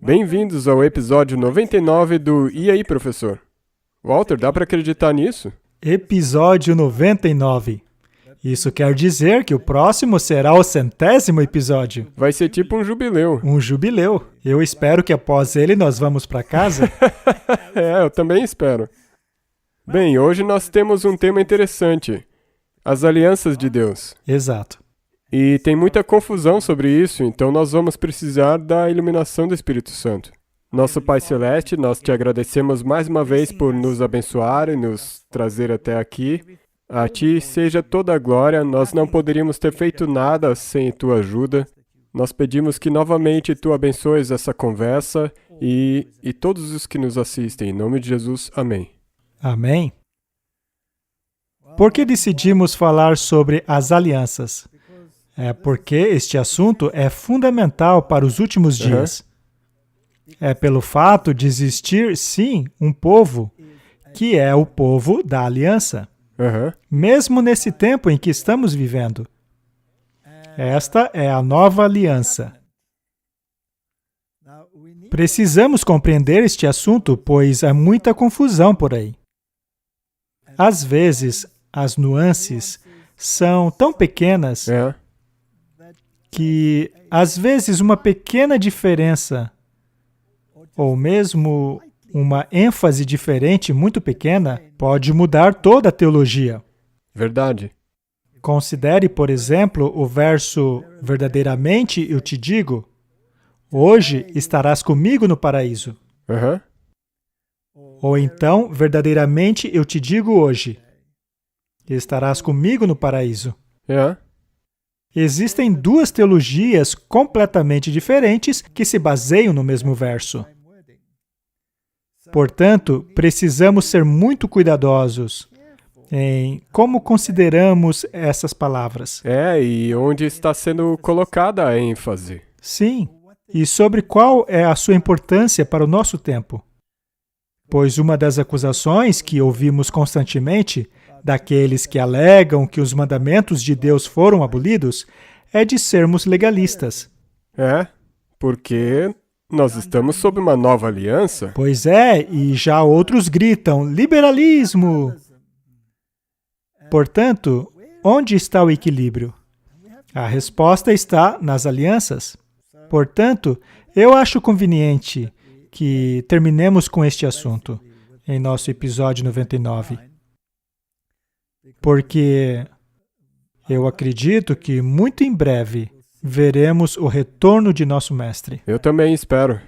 Bem-vindos ao episódio 99 do E aí, professor? Walter, dá para acreditar nisso? Episódio 99. Isso quer dizer que o próximo será o 100º episódio. Vai ser tipo um jubileu. Um jubileu. Eu espero que após ele nós vamos para casa. Eu também espero. Bem, hoje nós temos um tema interessante. As alianças de Deus. Exato. E tem muita confusão sobre isso, então nós vamos precisar da iluminação do Espírito Santo. Nosso Pai Celeste, nós te agradecemos mais uma vez por nos abençoar e nos trazer até aqui. A Ti seja toda a glória, nós não poderíamos ter feito nada sem Tua ajuda. Nós pedimos que novamente Tu abençoes essa conversa e todos os que nos assistem. Em nome de Jesus, amém. Amém. Por que decidimos falar sobre as alianças? É porque este assunto é fundamental para os últimos dias. É pelo fato de existir, sim, um povo, que é o povo da aliança. Mesmo nesse tempo em que estamos vivendo. Esta é a nova aliança. Precisamos compreender este assunto, pois há muita confusão por aí. Às vezes, as nuances são tão pequenas que, às vezes, uma pequena diferença, ou mesmo uma ênfase diferente muito pequena, pode mudar toda a teologia. Verdade. Considere, por exemplo, o verso verdadeiramente eu te digo, hoje estarás comigo no paraíso. Ou então, verdadeiramente eu te digo hoje, estarás comigo no paraíso. Existem duas teologias completamente diferentes que se baseiam no mesmo verso. Portanto, precisamos ser muito cuidadosos em como consideramos essas palavras. E onde está sendo colocada a ênfase. Sim, e sobre qual é a sua importância para o nosso tempo. Pois uma das acusações que ouvimos constantemente daqueles que alegam que os mandamentos de Deus foram abolidos é de sermos legalistas. Porque nós estamos sob uma nova aliança. Pois é, e já outros gritam, liberalismo! Portanto, onde está o equilíbrio? A resposta está nas alianças. Portanto, eu acho conveniente que terminemos com este assunto em nosso episódio 99. Porque eu acredito que muito em breve veremos o retorno de nosso Mestre. Eu também espero.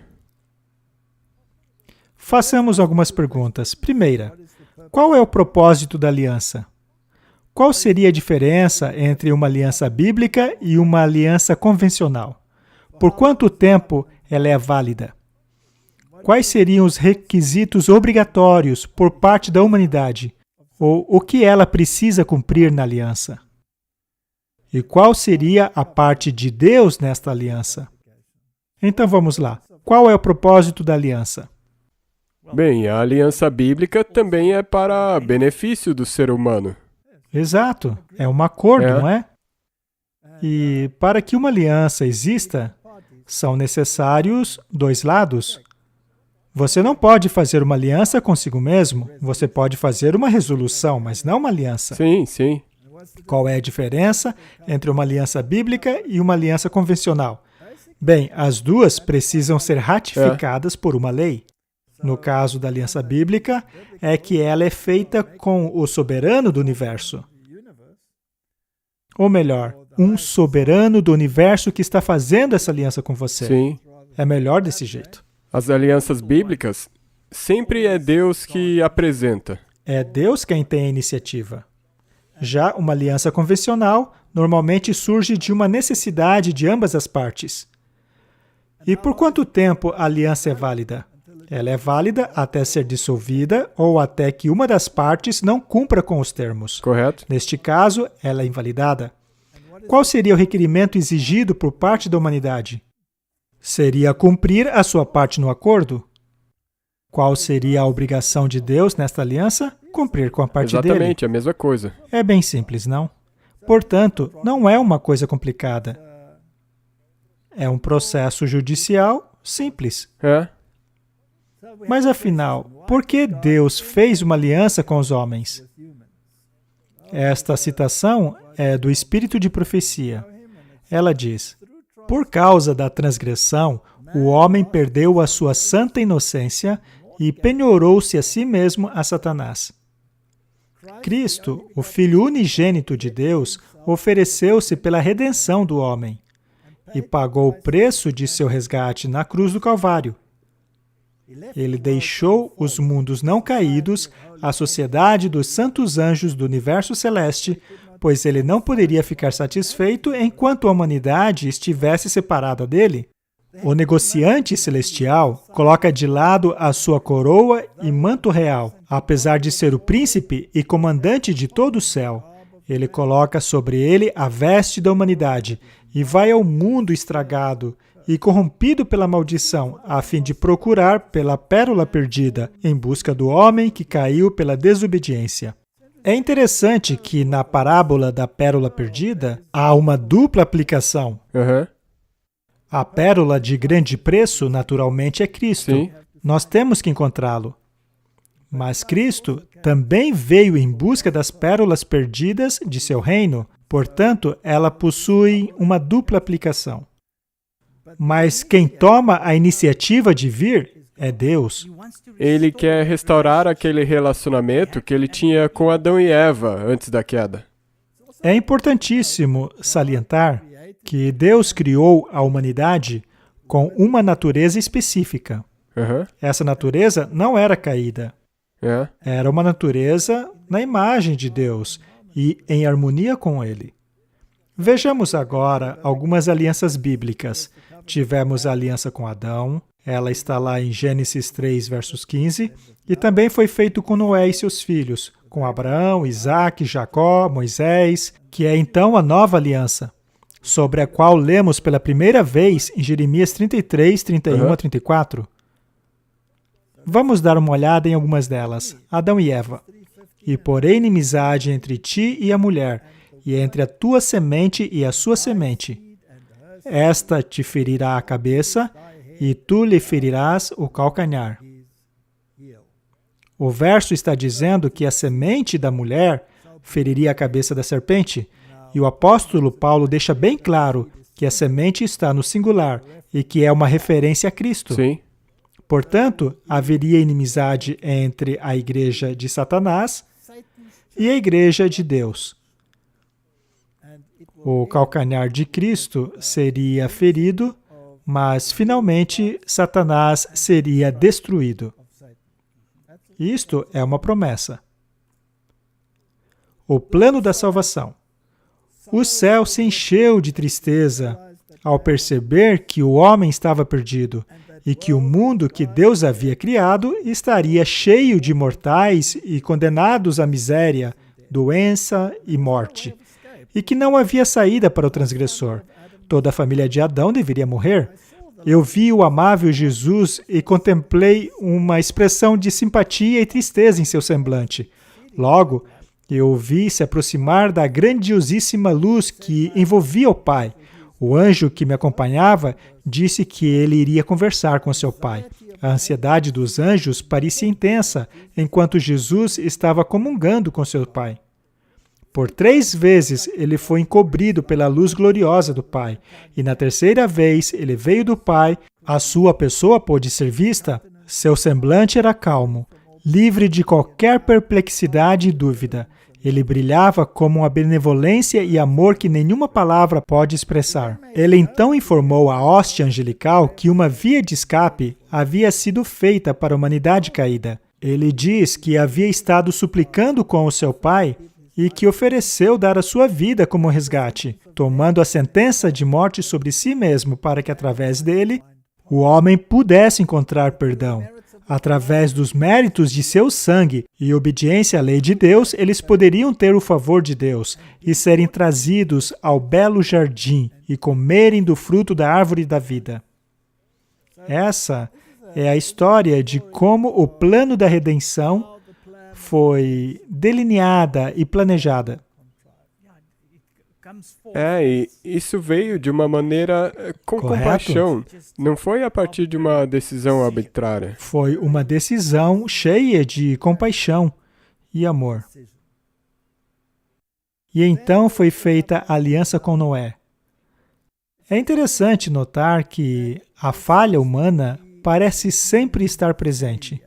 Façamos algumas perguntas. Primeira, qual é o propósito da aliança? Qual seria a diferença entre uma aliança bíblica e uma aliança convencional? Por quanto tempo ela é válida? Quais seriam os requisitos obrigatórios por parte da humanidade? Ou o que ela precisa cumprir na aliança? E qual seria a parte de Deus nesta aliança? Então vamos lá. Qual é o propósito da aliança? Bem, a aliança bíblica também é para benefício do ser humano. Exato. É um acordo, não é? E para que uma aliança exista, são necessários dois lados. Você não pode fazer uma aliança consigo mesmo. Você pode fazer uma resolução, mas não uma aliança. Sim. Qual é a diferença entre uma aliança bíblica e uma aliança convencional? Bem, as duas precisam ser ratificadas por uma lei. No caso da aliança bíblica, é que ela é feita com o soberano do universo. Ou melhor, um soberano do universo que está fazendo essa aliança com você. Sim. É melhor desse jeito. As alianças bíblicas sempre é Deus que apresenta. É Deus quem tem a iniciativa. Já uma aliança convencional normalmente surge de uma necessidade de ambas as partes. E por quanto tempo a aliança é válida? Ela é válida até ser dissolvida ou até que uma das partes não cumpra com os termos. Correto? Neste caso, ela é invalidada. Qual seria o requerimento exigido por parte da humanidade? Seria cumprir a sua parte no acordo? Qual seria a obrigação de Deus nesta aliança? Cumprir com a parte dele. Exatamente, a mesma coisa. É bem simples, não? Portanto, não é uma coisa complicada. É um processo judicial Simples. É? Mas afinal, por que Deus fez uma aliança com os homens? Esta citação é do Espírito de Profecia. Ela diz: por causa da transgressão, o homem perdeu a sua santa inocência e penhorou-se a si mesmo a Satanás. Cristo, o Filho unigênito de Deus, ofereceu-se pela redenção do homem e pagou o preço de seu resgate na cruz do Calvário. Ele deixou os mundos não caídos, a sociedade dos santos anjos do universo celeste, pois ele não poderia ficar satisfeito enquanto a humanidade estivesse separada dele. O negociante celestial coloca de lado a sua coroa e manto real, apesar de ser o príncipe e comandante de todo o céu. Ele coloca sobre ele a veste da humanidade e vai ao mundo estragado e corrompido pela maldição, a fim de procurar pela pérola perdida, em busca do homem que caiu pela desobediência. É interessante que na parábola da pérola perdida há uma dupla aplicação. Aham. A pérola de grande preço, naturalmente, é Cristo. Sim. Nós temos que encontrá-lo. Mas Cristo também veio em busca das pérolas perdidas de seu reino. Portanto, ela possui uma dupla aplicação. Mas quem toma a iniciativa de vir é Deus. Ele quer restaurar aquele relacionamento que ele tinha com Adão e Eva antes da queda. É importantíssimo salientar que Deus criou a humanidade com uma natureza específica. Aham. Essa natureza não era caída. É. Era uma natureza na imagem de Deus e em harmonia com Ele. Vejamos agora algumas alianças bíblicas. Tivemos a aliança com Adão, ela está lá em Gênesis 3, versos 15, e também foi feito com Noé e seus filhos, com Abraão, Isaque, Jacó, Moisés, que é então a nova aliança, sobre a qual lemos pela primeira vez em Jeremias 33, 31 a 34. Vamos dar uma olhada em algumas delas. Adão e Eva. E porém inimizade entre ti e a mulher, e entre a tua semente e a sua semente. Esta te ferirá a cabeça, e tu lhe ferirás o calcanhar. O verso está dizendo que a semente da mulher feriria a cabeça da serpente, e o apóstolo Paulo deixa bem claro que a semente está no singular e que é uma referência a Cristo. Sim. Portanto, haveria inimizade entre a igreja de Satanás e a igreja de Deus. O calcanhar de Cristo seria ferido, mas finalmente Satanás seria destruído. Isto é uma promessa. O plano da salvação. O céu se encheu de tristeza ao perceber que o homem estava perdido e que o mundo que Deus havia criado estaria cheio de mortais e condenados à miséria, doença e morte, e que não havia saída para o transgressor. Toda a família de Adão deveria morrer. Eu vi o amável Jesus e contemplei uma expressão de simpatia e tristeza em seu semblante. Logo, eu o vi se aproximar da grandiosíssima luz que envolvia o Pai. O anjo que me acompanhava disse que ele iria conversar com seu Pai. A ansiedade dos anjos parecia intensa, enquanto Jesus estava comungando com seu Pai. Por 3 vezes ele foi encobrido pela luz gloriosa do Pai, e na terceira vez ele veio do Pai, a sua pessoa pôde ser vista, seu semblante era calmo, livre de qualquer perplexidade e dúvida. Ele brilhava como uma benevolência e amor que nenhuma palavra pode expressar. Ele então informou a hóstia angelical que uma via de escape havia sido feita para a humanidade caída. Ele diz que havia estado suplicando com o seu Pai e que ofereceu dar a sua vida como resgate, tomando a sentença de morte sobre si mesmo para que, através dele, o homem pudesse encontrar perdão. Através dos méritos de seu sangue e obediência à lei de Deus, eles poderiam ter o favor de Deus e serem trazidos ao belo jardim e comerem do fruto da árvore da vida. Essa é a história de como o plano da redenção foi delineada e planejada. E isso veio de uma maneira com Correto. compaixão. Não foi a partir de uma decisão arbitrária. Foi uma decisão cheia de compaixão e amor. E então foi feita a aliança com Noé. É interessante notar que a falha humana parece sempre estar presente,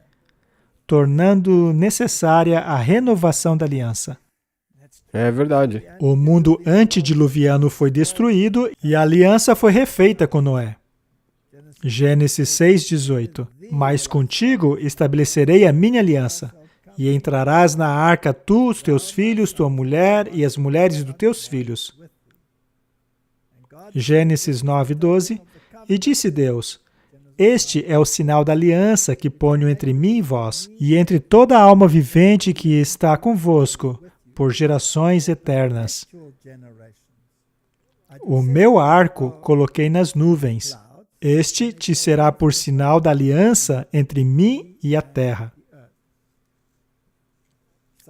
tornando necessária a renovação da aliança. É verdade. O mundo antediluviano foi destruído e a aliança foi refeita com Noé. Gênesis 6:18. Mas contigo estabelecerei a minha aliança, e entrarás na arca tu, os teus filhos, tua mulher e as mulheres dos teus filhos. Gênesis 9:12. E disse Deus: Este é o sinal da aliança que ponho entre mim e vós, e entre toda a alma vivente que está convosco, por gerações eternas. O meu arco coloquei nas nuvens. Este te será por sinal da aliança entre mim e a terra.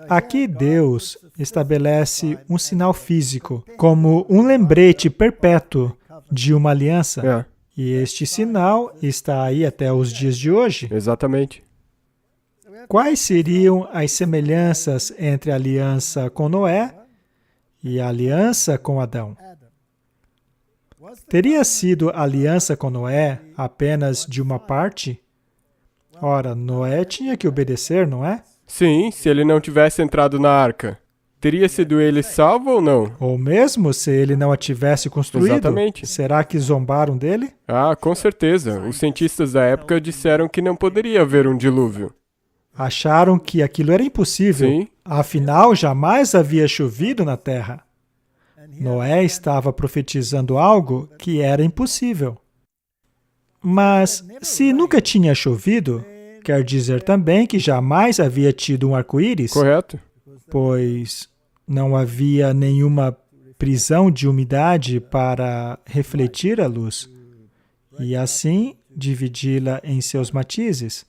Aqui Deus estabelece um sinal físico, como um lembrete perpétuo de uma aliança. E este sinal está aí até os dias de hoje. Exatamente. Quais seriam as semelhanças entre a aliança com Noé e a aliança com Adão? Teria sido a aliança com Noé apenas de uma parte? Ora, Noé tinha que obedecer, não é? Sim, se ele não tivesse entrado na arca, teria sido ele salvo ou não? Ou mesmo se ele não a tivesse construído? Exatamente. Será que zombaram dele? Com certeza. Os cientistas da época disseram que não poderia haver um dilúvio. Acharam que aquilo era impossível. Sim. Afinal, jamais havia chovido na terra. Noé estava profetizando algo que era impossível. Mas, se nunca tinha chovido, quer dizer também que jamais havia tido um arco-íris? Correto. Pois não havia nenhuma prisão de umidade para refletir a luz e assim dividi-la em seus matizes.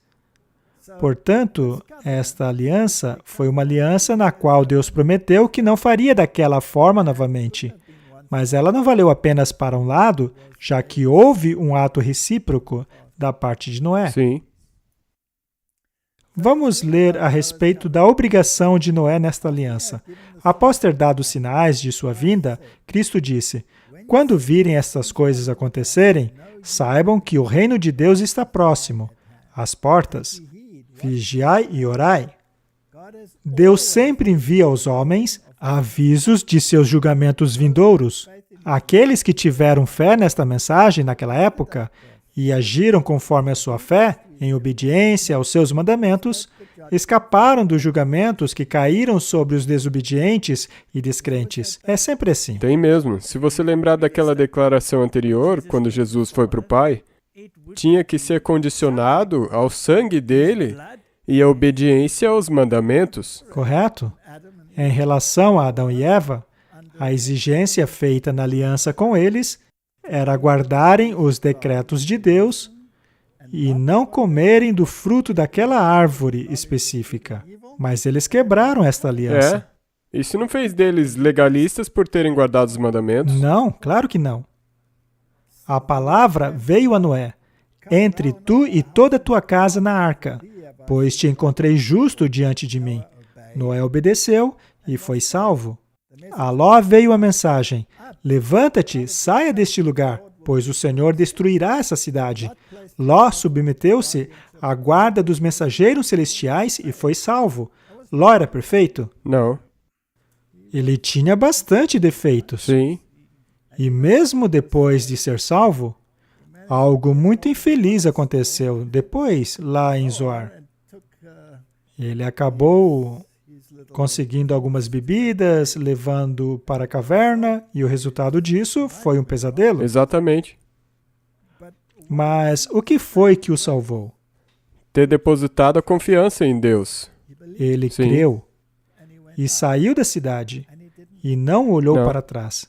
Portanto, esta aliança foi uma aliança na qual Deus prometeu que não faria daquela forma novamente. Mas ela não valeu apenas para um lado, já que houve um ato recíproco da parte de Noé. Sim. Vamos ler a respeito da obrigação de Noé nesta aliança. Após ter dado sinais de sua vinda, Cristo disse: Quando virem estas coisas acontecerem, saibam que o reino de Deus está próximo, às portas. Vigiai e orai. Deus sempre envia aos homens avisos de seus julgamentos vindouros. Aqueles que tiveram fé nesta mensagem naquela época e agiram conforme a sua fé, em obediência aos seus mandamentos, escaparam dos julgamentos que caíram sobre os desobedientes e descrentes. É sempre assim. Tem mesmo. Se você lembrar daquela declaração anterior, quando Jesus foi para o Pai, tinha que ser condicionado ao sangue dele e à obediência aos mandamentos. Correto? Em relação a Adão e Eva, a exigência feita na aliança com eles era guardarem os decretos de Deus e não comerem do fruto daquela árvore específica. Mas eles quebraram esta aliança. Isso não fez deles legalistas por terem guardado os mandamentos? Não, claro que não. A palavra veio a Noé: Entre tu e toda a tua casa na arca, pois te encontrei justo diante de mim. Noé obedeceu e foi salvo. A Ló veio a mensagem: Levanta-te, saia deste lugar, pois o Senhor destruirá essa cidade. Ló submeteu-se à guarda dos mensageiros celestiais e foi salvo. Ló era perfeito? Não. Ele tinha bastante defeitos. Sim. E mesmo depois de ser salvo, algo muito infeliz aconteceu depois, lá em Zoar. Ele acabou conseguindo algumas bebidas, levando para a caverna, e o resultado disso foi um pesadelo. Exatamente. Mas o que foi que o salvou? Ter depositado a confiança em Deus. Ele Sim. creu e saiu da cidade e não olhou para trás.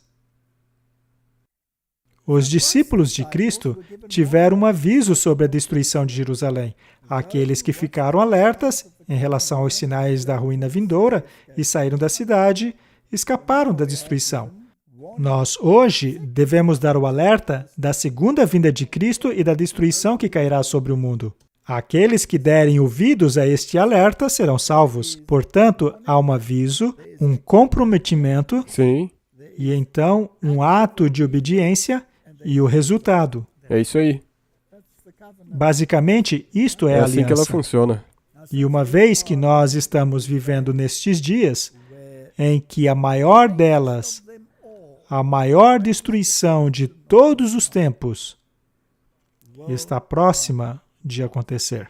Os discípulos de Cristo tiveram um aviso sobre a destruição de Jerusalém. Aqueles que ficaram alertas em relação aos sinais da ruína vindoura e saíram da cidade, escaparam da destruição. Nós, hoje, devemos dar o alerta da segunda vinda de Cristo e da destruição que cairá sobre o mundo. Aqueles que derem ouvidos a este alerta serão salvos. Portanto, há um aviso, um comprometimento Sim, e, então, um ato de obediência e o resultado. é isso aí. Basicamente, isto é É a assim que ela aliança. funciona. E uma vez que nós estamos vivendo nestes dias, em que a maior delas, a maior destruição de todos os tempos, está próxima de acontecer.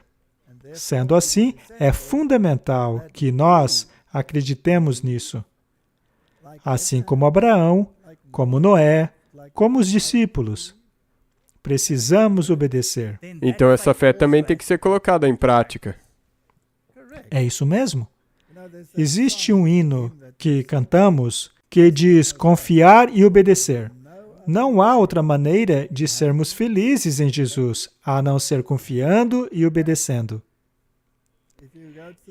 Sendo assim, é fundamental que nós acreditemos nisso. Assim como Abraão, como Noé, como os discípulos. Precisamos obedecer. Então essa fé também tem que ser colocada em prática. É isso mesmo? Existe um hino que cantamos que diz confiar e obedecer. Não há outra maneira de sermos felizes em Jesus, a não ser confiando e obedecendo.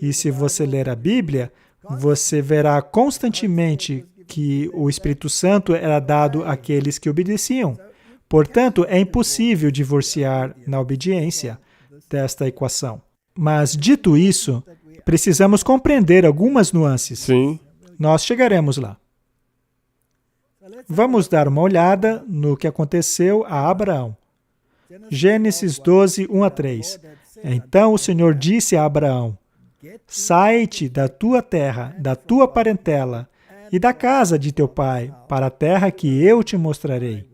E se você ler a Bíblia, você verá constantemente que o Espírito Santo era dado àqueles que obedeciam. Portanto, é impossível divorciar na obediência desta equação. Mas, dito isso, precisamos compreender algumas nuances. Sim, Nós chegaremos lá. Vamos dar uma olhada no que aconteceu a Abraão. Gênesis 12, 1 a 3. Então o Senhor disse a Abraão: sai-te da tua terra, da tua parentela e da casa de teu pai, para a terra que eu te mostrarei.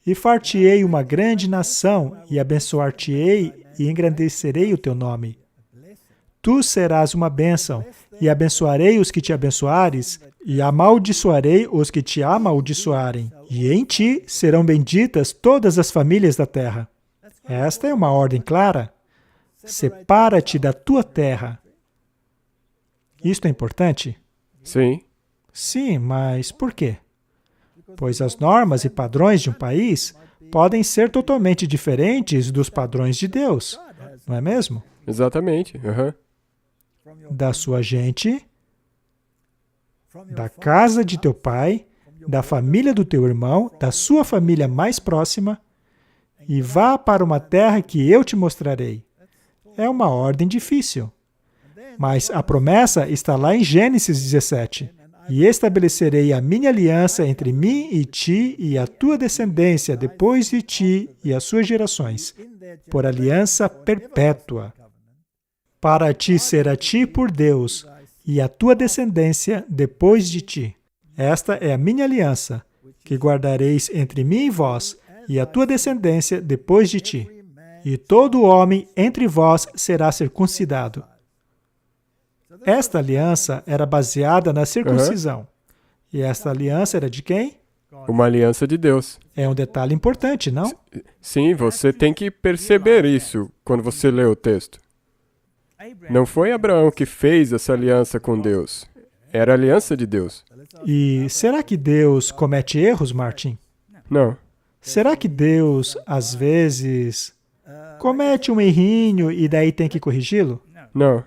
E far-te-ei uma grande nação, e abençoar-te-ei e engrandecerei o teu nome. Tu serás uma bênção, e abençoarei os que te abençoares, e amaldiçoarei os que te amaldiçoarem. E em ti serão benditas todas as famílias da terra. Esta é uma ordem clara. Separa-te da tua terra. Isto é importante? sim, Sim, mas por quê? Pois as normas e padrões de um país podem ser totalmente diferentes dos padrões de Deus, não é mesmo? exatamente. Aham. Da sua gente, da casa de teu pai, da família do teu irmão, da sua família mais próxima, e vá para uma terra que eu te mostrarei. É uma ordem difícil. Mas a promessa está lá em Gênesis 17. E estabelecerei a minha aliança entre mim e ti e a tua descendência depois de ti e as suas gerações, por aliança perpétua, para ti ser a ti por Deus e a tua descendência depois de ti. Esta é a minha aliança, que guardareis entre mim e vós e a tua descendência depois de ti. E todo homem entre vós será circuncidado. Esta aliança era baseada na circuncisão. E esta aliança era de quem? Uma aliança de Deus. É um detalhe importante, não? Sim, você tem que perceber isso quando você lê o texto. Não foi Abraão que fez essa aliança com Deus. Era a aliança de Deus. E será que Deus comete erros, Martin? Não. Será que Deus, às vezes, comete um errinho e daí tem que corrigi-lo? Não.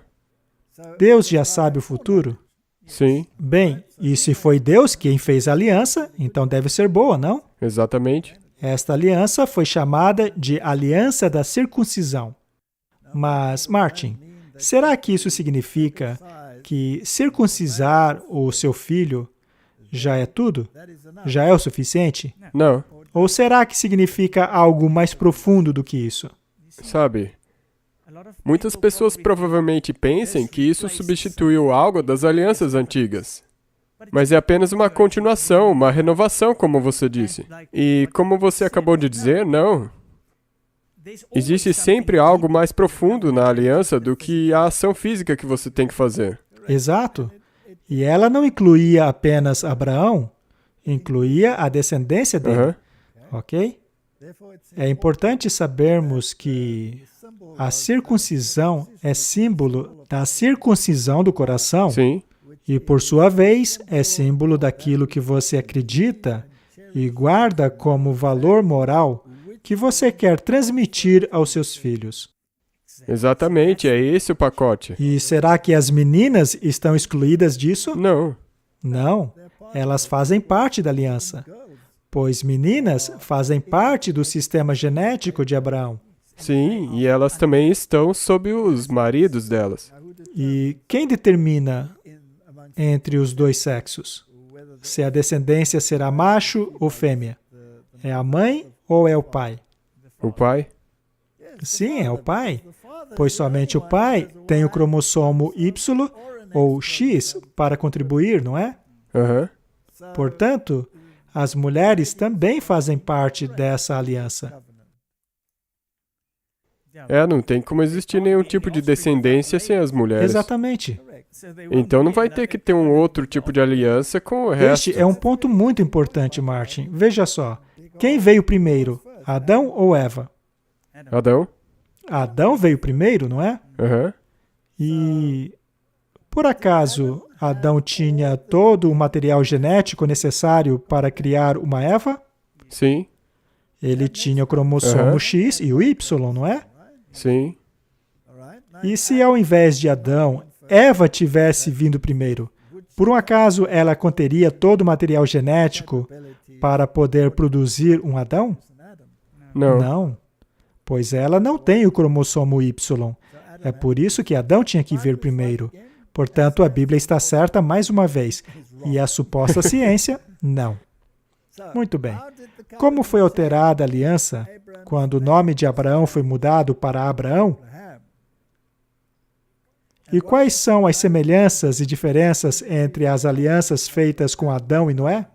Deus já sabe o futuro? Sim, Bem, e se foi Deus quem fez a aliança, então deve ser boa, não? exatamente. Esta aliança foi chamada de Aliança da Circuncisão. Mas, Martin, será que isso significa que circuncisar o seu filho já é tudo? Já é o suficiente? Não. Ou será que significa algo mais profundo do que isso? Sabe, muitas pessoas provavelmente pensam que isso substituiu algo das alianças antigas. Mas é apenas uma continuação, uma renovação, como você disse. E como você acabou de dizer, não. Existe sempre algo mais profundo na aliança do que a ação física que você tem que fazer. Exato. E ela não incluía apenas Abraão, incluía a descendência dele. Aham. Ok? É importante sabermos que a circuncisão é símbolo da circuncisão do coração Sim, e, por sua vez, é símbolo daquilo que você acredita e guarda como valor moral que você quer transmitir aos seus filhos. exatamente, é esse o pacote. E será que as meninas estão excluídas disso? Não, Não. Elas fazem parte da aliança, pois meninas fazem parte do sistema genético de Abraão. Sim, e elas também estão sob os maridos delas. E quem determina entre os dois sexos se a descendência será macho ou fêmea? É a mãe ou é o pai? O pai? Sim, é o pai, pois somente o pai tem o cromossomo Y ou X para contribuir, não é? Aham. Portanto, as mulheres também fazem parte dessa aliança. Não tem como existir nenhum tipo de descendência sem as mulheres. Exatamente. Então não vai ter que ter um outro tipo de aliança com o resto. Este é um ponto muito importante, Martin. Veja só, quem veio primeiro, Adão ou Eva? Adão? Adão veio primeiro, não é? Aham. E, por acaso, Adão tinha todo o material genético necessário para criar uma Eva? Sim, Ele tinha o cromossomo Aham. X e o Y, não é? sim. E se ao invés de Adão, Eva tivesse vindo primeiro, por um acaso ela conteria todo o material genético para poder produzir um Adão? Não. Não, pois ela não tem o cromossomo Y. É por isso que Adão tinha que vir primeiro. Portanto, a Bíblia está certa mais uma vez. E a suposta ciência, não. Muito bem. Como foi alterada a aliança quando o nome de Abraão foi mudado para Abraão? E quais são as semelhanças e diferenças entre as alianças feitas com Adão e Noé?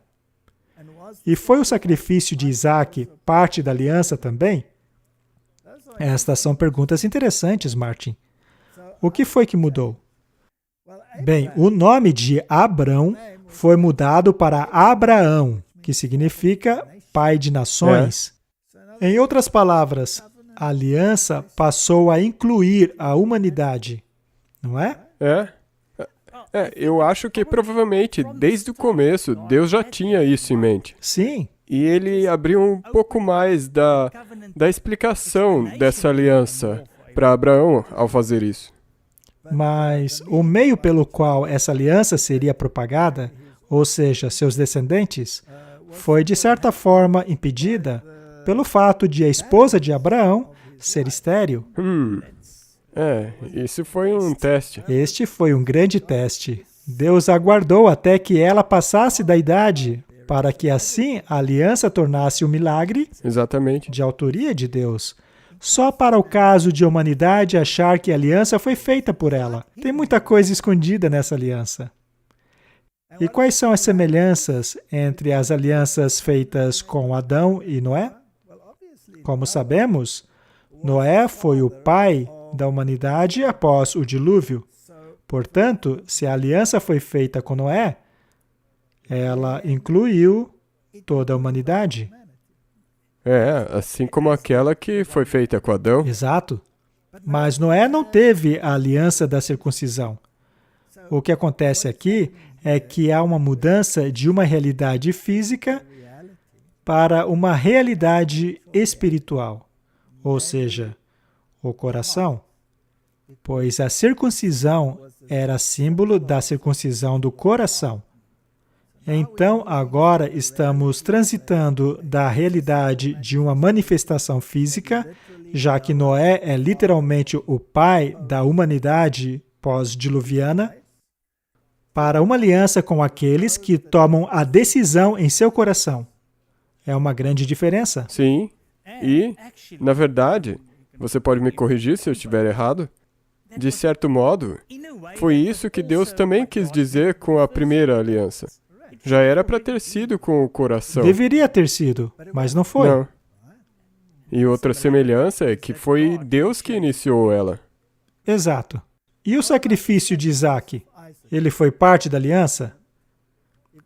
E foi o sacrifício de Isaac parte da aliança também? Estas são perguntas interessantes, Martin. O que foi que mudou? Bem, o nome de Abrão foi mudado para Abraão, que significa pai de nações. Em outras palavras, a aliança passou a incluir a humanidade, não é? Eu acho que provavelmente, desde o começo, Deus já tinha isso em mente. Sim, E ele abriu um pouco mais da explicação dessa aliança para Abraão ao fazer isso. mas o meio pelo qual essa aliança seria propagada, ou seja, seus descendentes, foi de certa forma impedida pelo fato de a esposa de Abraão ser estéril. Isso foi um teste. Este foi um grande teste. Deus aguardou até que ela passasse da idade, para que assim a aliança tornasse um milagre Exatamente. de autoria de Deus, só para o caso de a humanidade achar que a aliança foi feita por ela. Tem muita coisa escondida nessa aliança. E quais são as semelhanças entre as alianças feitas com Adão e Noé? Como sabemos, Noé foi o pai da humanidade após o dilúvio. Portanto, se a aliança foi feita com Noé, ela incluiu toda a humanidade. Assim como aquela que foi feita com Adão. Exato. Mas Noé não teve a aliança da circuncisão. O que acontece aqui é que há uma mudança de uma realidade física para uma realidade espiritual, ou seja, o coração. Pois a circuncisão era símbolo da circuncisão do coração. Então, agora estamos transitando da realidade de uma manifestação física, já que Noé é literalmente o pai da humanidade pós-diluviana, para uma aliança com aqueles que tomam a decisão em seu coração. É uma grande diferença. Sim. E, na verdade, você pode me corrigir se eu estiver errado, de certo modo, foi isso que Deus também quis dizer com a primeira aliança. Já era para ter sido com o coração. Deveria ter sido, mas não foi. Não. E outra semelhança é que foi Deus que iniciou ela. Exato. E o sacrifício de Isaac? Ele foi parte da aliança?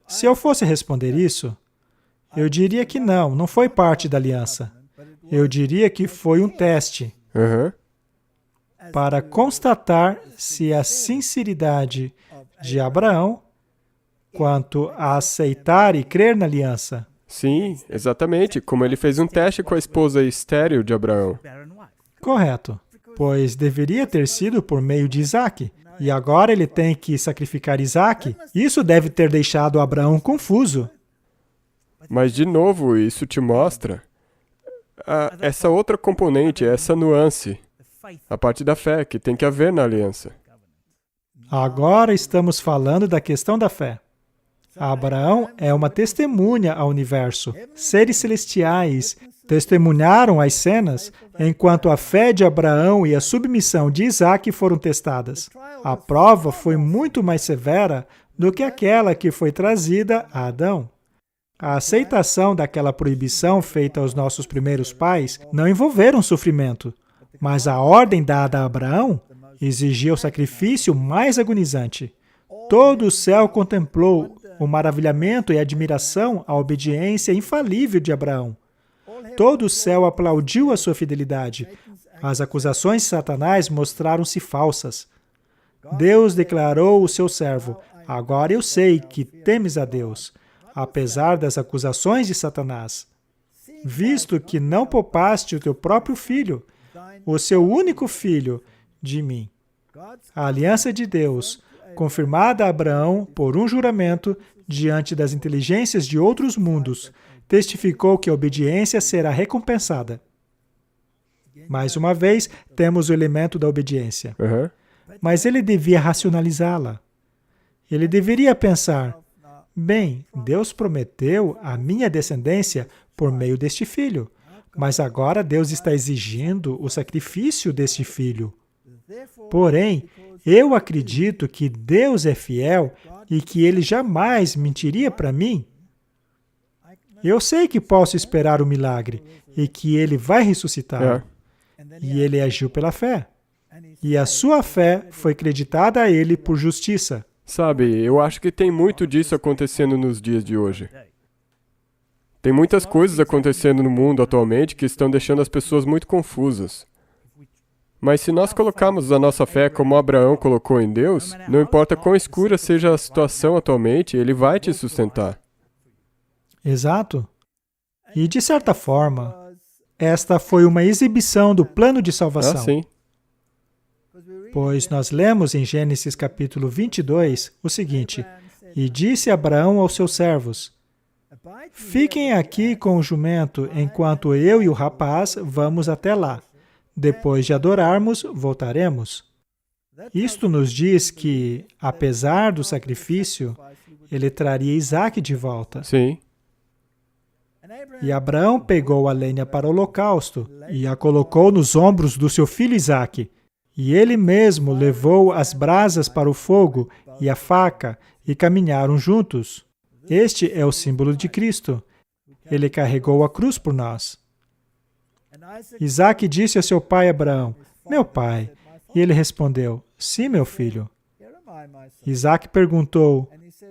Se eu fosse responder isso, eu diria que não foi parte da aliança. Eu diria que foi um teste para constatar se a sinceridade de Abraão quanto a aceitar e crer na aliança. Sim, exatamente, como ele fez um teste com a esposa estéril de Abraão. Correto. pois deveria ter sido por meio de Isaque. E agora ele tem que sacrificar Isaque. Isso deve ter deixado Abraão confuso. Mas, de novo, isso te mostra essa outra componente, essa nuance, a parte da fé que tem que haver na aliança. Agora estamos falando da questão da fé. Abraão é uma testemunha ao universo. Seres celestiais testemunharam as cenas enquanto a fé de Abraão e a submissão de Isaque foram testadas. A prova foi muito mais severa do que aquela que foi trazida a Adão. A aceitação daquela proibição feita aos nossos primeiros pais não envolveram sofrimento, mas a ordem dada a Abraão exigia o sacrifício mais agonizante. Todo o céu contemplou o maravilhamento e admiração à obediência infalível de Abraão. Todo o céu aplaudiu a sua fidelidade. As acusações de Satanás mostraram-se falsas. Deus declarou o seu servo: agora eu sei que temes a Deus, apesar das acusações de Satanás, visto que não poupaste o teu próprio filho, o seu único filho, de mim. A aliança de Deus, confirmada a Abraão por um juramento diante das inteligências de outros mundos, testificou que a obediência será recompensada. Mais uma vez, temos o elemento da obediência. Mas ele devia racionalizá-la. Ele deveria pensar: bem, Deus prometeu a minha descendência por meio deste filho, mas agora Deus está exigindo o sacrifício deste filho. Porém, eu acredito que Deus é fiel e que Ele jamais mentiria para mim. Eu sei que posso esperar o milagre e que Ele vai ressuscitar. E ele agiu pela fé. E a sua fé foi creditada a ele por justiça. Sabe, eu acho que tem muito disso acontecendo nos dias de hoje. Tem muitas coisas acontecendo no mundo atualmente que estão deixando as pessoas muito confusas. Mas se nós colocarmos a nossa fé como Abraão colocou em Deus, não importa quão escura seja a situação atualmente, Ele vai te sustentar. Exato. E, de certa forma, esta foi uma exibição do plano de salvação. Sim. Pois nós lemos em Gênesis capítulo 22 o seguinte: e disse Abraão aos seus servos: fiquem aqui com o jumento, enquanto eu e o rapaz vamos até lá. Depois de adorarmos, voltaremos. Isto nos diz que, apesar do sacrifício, ele traria Isaque de volta. Sim. E Abraão pegou a lenha para o holocausto e a colocou nos ombros do seu filho Isaque. E ele mesmo levou as brasas para o fogo e a faca e caminharam juntos. Este é o símbolo de Cristo. Ele carregou a cruz por nós. Isaque disse a seu pai Abraão: meu pai. E ele respondeu: sim, meu filho. Isaque perguntou: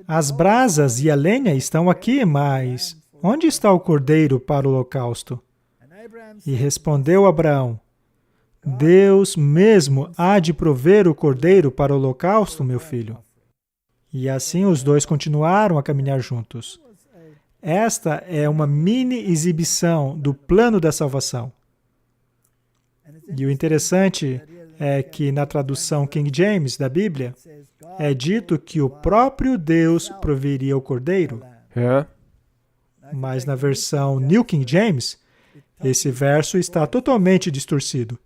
as brasas e a lenha estão aqui, mas onde está o cordeiro para o holocausto? E respondeu Abraão: Deus mesmo há de prover o cordeiro para o holocausto, meu filho. E assim os dois continuaram a caminhar juntos. Esta é uma mini exibição do plano da salvação. E o interessante é que na tradução King James da Bíblia, é dito que o próprio Deus proveria o cordeiro. Mas na versão New King James, esse verso está totalmente distorcido.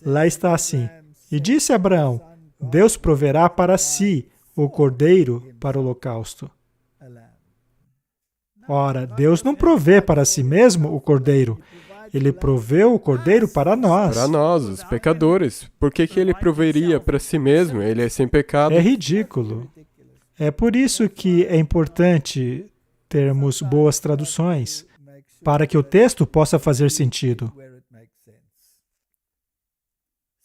Lá está assim: e disse Abraão: Deus proverá para si o cordeiro para o holocausto. Ora, Deus não provê para si mesmo o cordeiro. Ele proveu o cordeiro para nós. Para nós, os pecadores. Por que Ele proveria para si mesmo? Ele é sem pecado. É ridículo. É por isso que é importante termos boas traduções, para que o texto possa fazer sentido.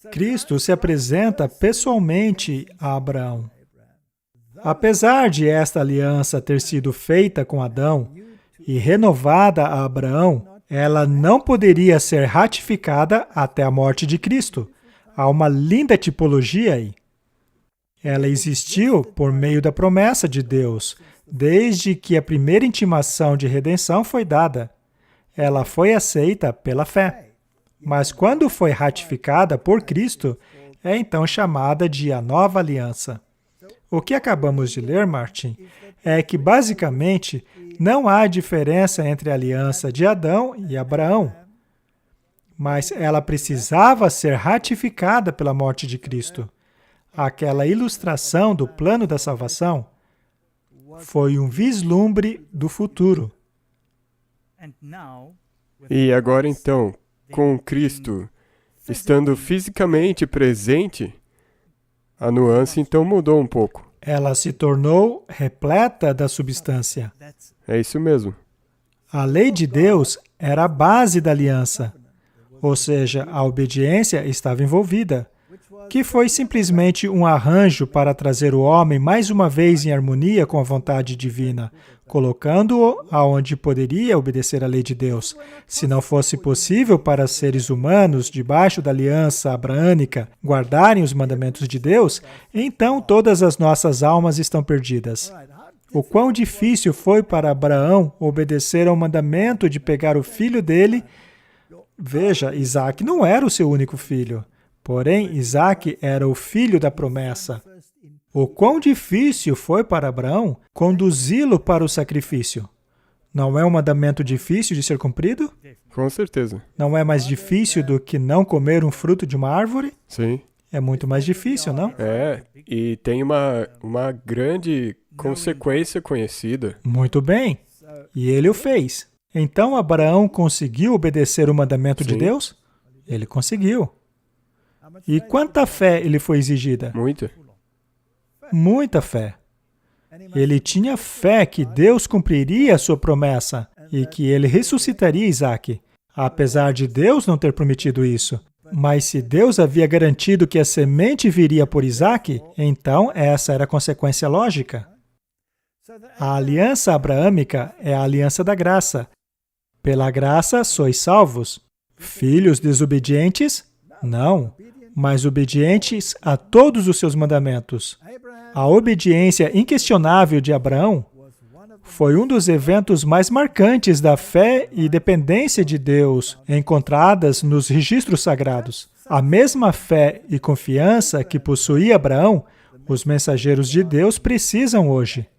Cristo se apresenta pessoalmente a Abraão. Apesar de esta aliança ter sido feita com Adão e renovada a Abraão, ela não poderia ser ratificada até a morte de Cristo. Há uma linda tipologia aí. Ela existiu por meio da promessa de Deus, desde que a primeira intimação de redenção foi dada. Ela foi aceita pela fé. Mas quando foi ratificada por Cristo, é então chamada de a nova aliança. O que acabamos de ler, Martin, é que basicamente não há diferença entre a aliança de Adão e Abraão, mas ela precisava ser ratificada pela morte de Cristo. Aquela ilustração do plano da salvação foi um vislumbre do futuro. E agora então, com Cristo estando fisicamente presente, a nuance então mudou um pouco. Ela se tornou repleta da substância. É isso mesmo. A lei de Deus era a base da aliança, ou seja, a obediência estava envolvida, que foi simplesmente um arranjo para trazer o homem mais uma vez em harmonia com a vontade divina, colocando-o aonde poderia obedecer à lei de Deus. Se não fosse possível para seres humanos, debaixo da aliança abraânica, guardarem os mandamentos de Deus, então todas as nossas almas estão perdidas. O quão difícil foi para Abraão obedecer ao mandamento de pegar o filho dele. Veja, Isaac não era o seu único filho. Porém, Isaac era o filho da promessa. O quão difícil foi para Abraão conduzi-lo para o sacrifício. Não é um mandamento difícil de ser cumprido? Com certeza. Não é mais difícil do que não comer um fruto de uma árvore? Sim. É muito mais difícil, não? É, e tem uma grande consequência conhecida. Muito bem. E ele o fez. Então, Abraão conseguiu obedecer o mandamento de Sim. Deus? Ele conseguiu. E quanta fé lhe foi exigida? Muita. Muita fé. Ele tinha fé que Deus cumpriria a sua promessa e que ele ressuscitaria Isaac, apesar de Deus não ter prometido isso. Mas se Deus havia garantido que a semente viria por Isaac, então essa era a consequência lógica. A aliança abraâmica é a aliança da graça. Pela graça sois salvos. Filhos desobedientes? Não, mas obedientes a todos os seus mandamentos. A obediência inquestionável de Abraão foi um dos eventos mais marcantes da fé e dependência de Deus encontradas nos registros sagrados. A mesma fé e confiança que possuía Abraão, os mensageiros de Deus precisam hoje.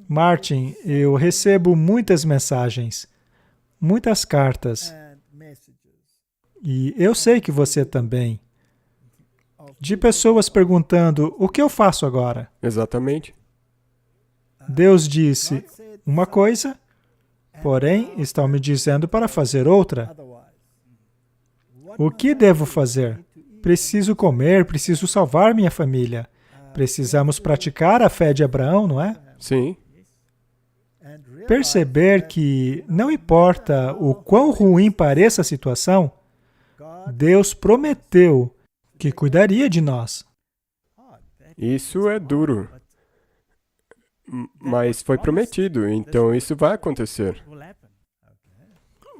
Martin, eu recebo muitas mensagens, muitas cartas, e eu sei que você também, de pessoas perguntando, o que eu faço agora? Exatamente. Deus disse uma coisa, porém estão me dizendo para fazer outra. O que devo fazer? Preciso comer, preciso salvar minha família. Precisamos praticar a fé de Abraão, não é? Sim. Perceber que não importa o quão ruim pareça a situação, Deus prometeu que cuidaria de nós. Isso é duro. Mas foi prometido, então isso vai acontecer.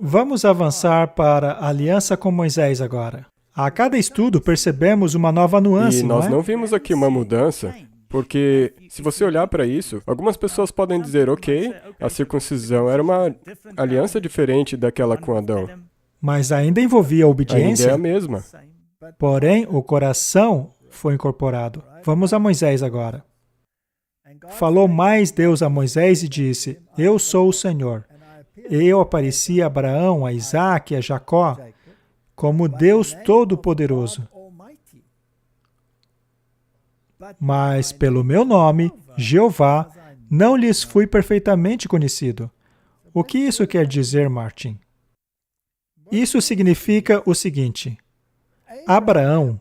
Vamos avançar para a aliança com Moisés agora. A cada estudo percebemos uma nova nuance, E nós não é? não vimos aqui uma mudança, porque se você olhar para isso, algumas pessoas podem dizer, ok, a circuncisão era uma aliança diferente daquela com Adão. Mas ainda envolvia a Ainda é obediência. a mesma. Porém, o coração foi incorporado. Vamos a Moisés agora. Falou mais Deus a Moisés e disse, eu sou o Senhor. Eu apareci a Abraão, a Isaque e a Jacó como Deus Todo-Poderoso. Mas pelo meu nome, Jeová, não lhes fui perfeitamente conhecido. O que isso quer dizer, Martin? Isso significa o seguinte: Abraão,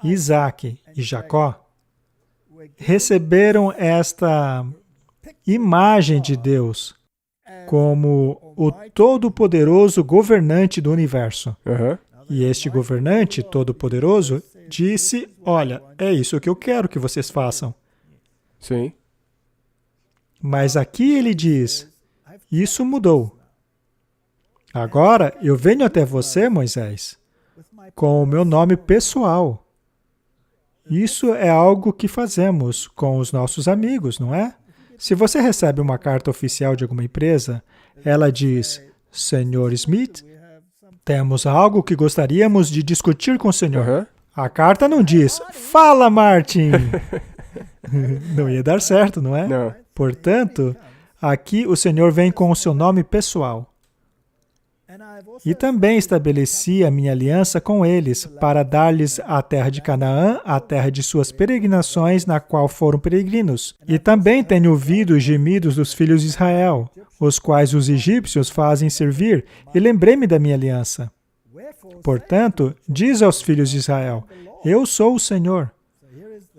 Isaque e Jacó receberam esta imagem de Deus como o todo-poderoso governante do universo. Aham. E este governante todo-poderoso disse, olha, é isso que eu quero que vocês façam. Sim. Mas aqui ele diz, isso mudou. Agora eu venho até você, Moisés, com o meu nome pessoal. Isso é algo que fazemos com os nossos amigos, não é? Se você recebe uma carta oficial de alguma empresa, ela diz, Sr. Smith, Temos algo que gostaríamos de discutir com o Senhor. Aham. A carta não diz, fala, Martin! Não ia dar certo, não é? Não. Portanto, aqui o Senhor vem com o seu nome pessoal. E também estabeleci a minha aliança com eles, para dar-lhes a terra de Canaã, a terra de suas peregrinações, na qual foram peregrinos. E também tenho ouvido os gemidos dos filhos de Israel, os quais os egípcios fazem servir, e lembrei-me da minha aliança. Portanto, diz aos filhos de Israel, eu sou o Senhor.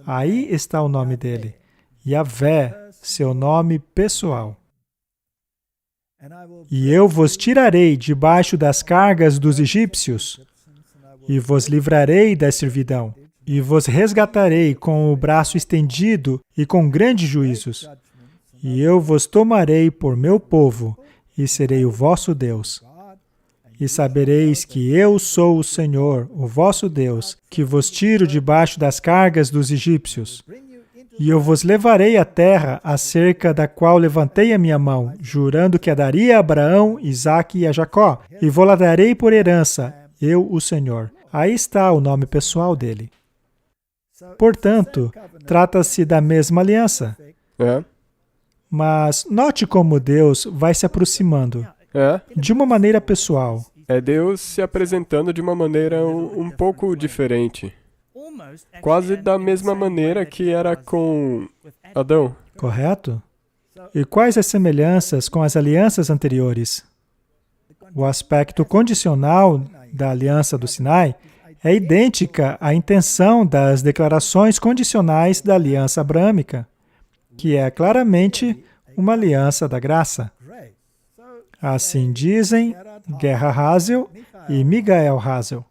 Aí está o nome dele, Yahvé, seu nome pessoal. E eu vos tirarei debaixo das cargas dos egípcios, e vos livrarei da servidão, e vos resgatarei com o braço estendido e com grandes juízos. E eu vos tomarei por meu povo, e serei o vosso Deus. E sabereis que eu sou o Senhor, o vosso Deus, que vos tiro debaixo das cargas dos egípcios. E eu vos levarei à terra acerca da qual levantei a minha mão, jurando que a daria a Abraão, Isaque e a Jacó, e vou-la darei por herança, eu, o Senhor. Aí está o nome pessoal dele. Portanto, trata-se da mesma aliança. É. Mas note como Deus vai se aproximando, É. de uma maneira pessoal. É Deus se apresentando de uma maneira um pouco diferente. Quase da mesma maneira que era com Adão. Correto? E quais as semelhanças com as alianças anteriores? O aspecto condicional da aliança do Sinai é idêntica à intenção das declarações condicionais da aliança abrâmica, que é claramente uma aliança da graça. Assim dizem Gerhard Hasel e Michael Hasel,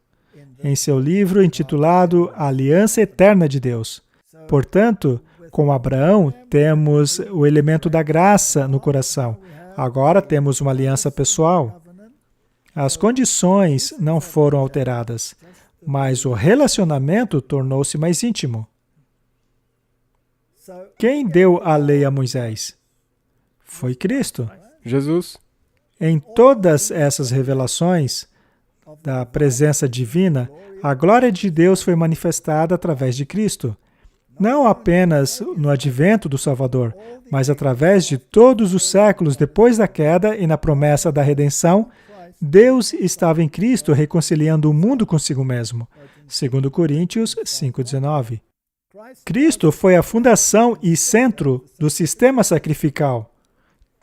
em seu livro intitulado A Aliança Eterna de Deus. Portanto, com Abraão, temos o elemento da graça no coração. Agora temos uma aliança pessoal. As condições não foram alteradas, mas o relacionamento tornou-se mais íntimo. Quem deu a lei a Moisés? Foi Cristo. Jesus. Em todas essas revelações da presença divina, a glória de Deus foi manifestada através de Cristo. Não apenas no advento do Salvador, mas através de todos os séculos depois da queda e na promessa da redenção, Deus estava em Cristo reconciliando o mundo consigo mesmo. 2 Coríntios 5,19. Cristo foi a fundação e centro do sistema sacrificial,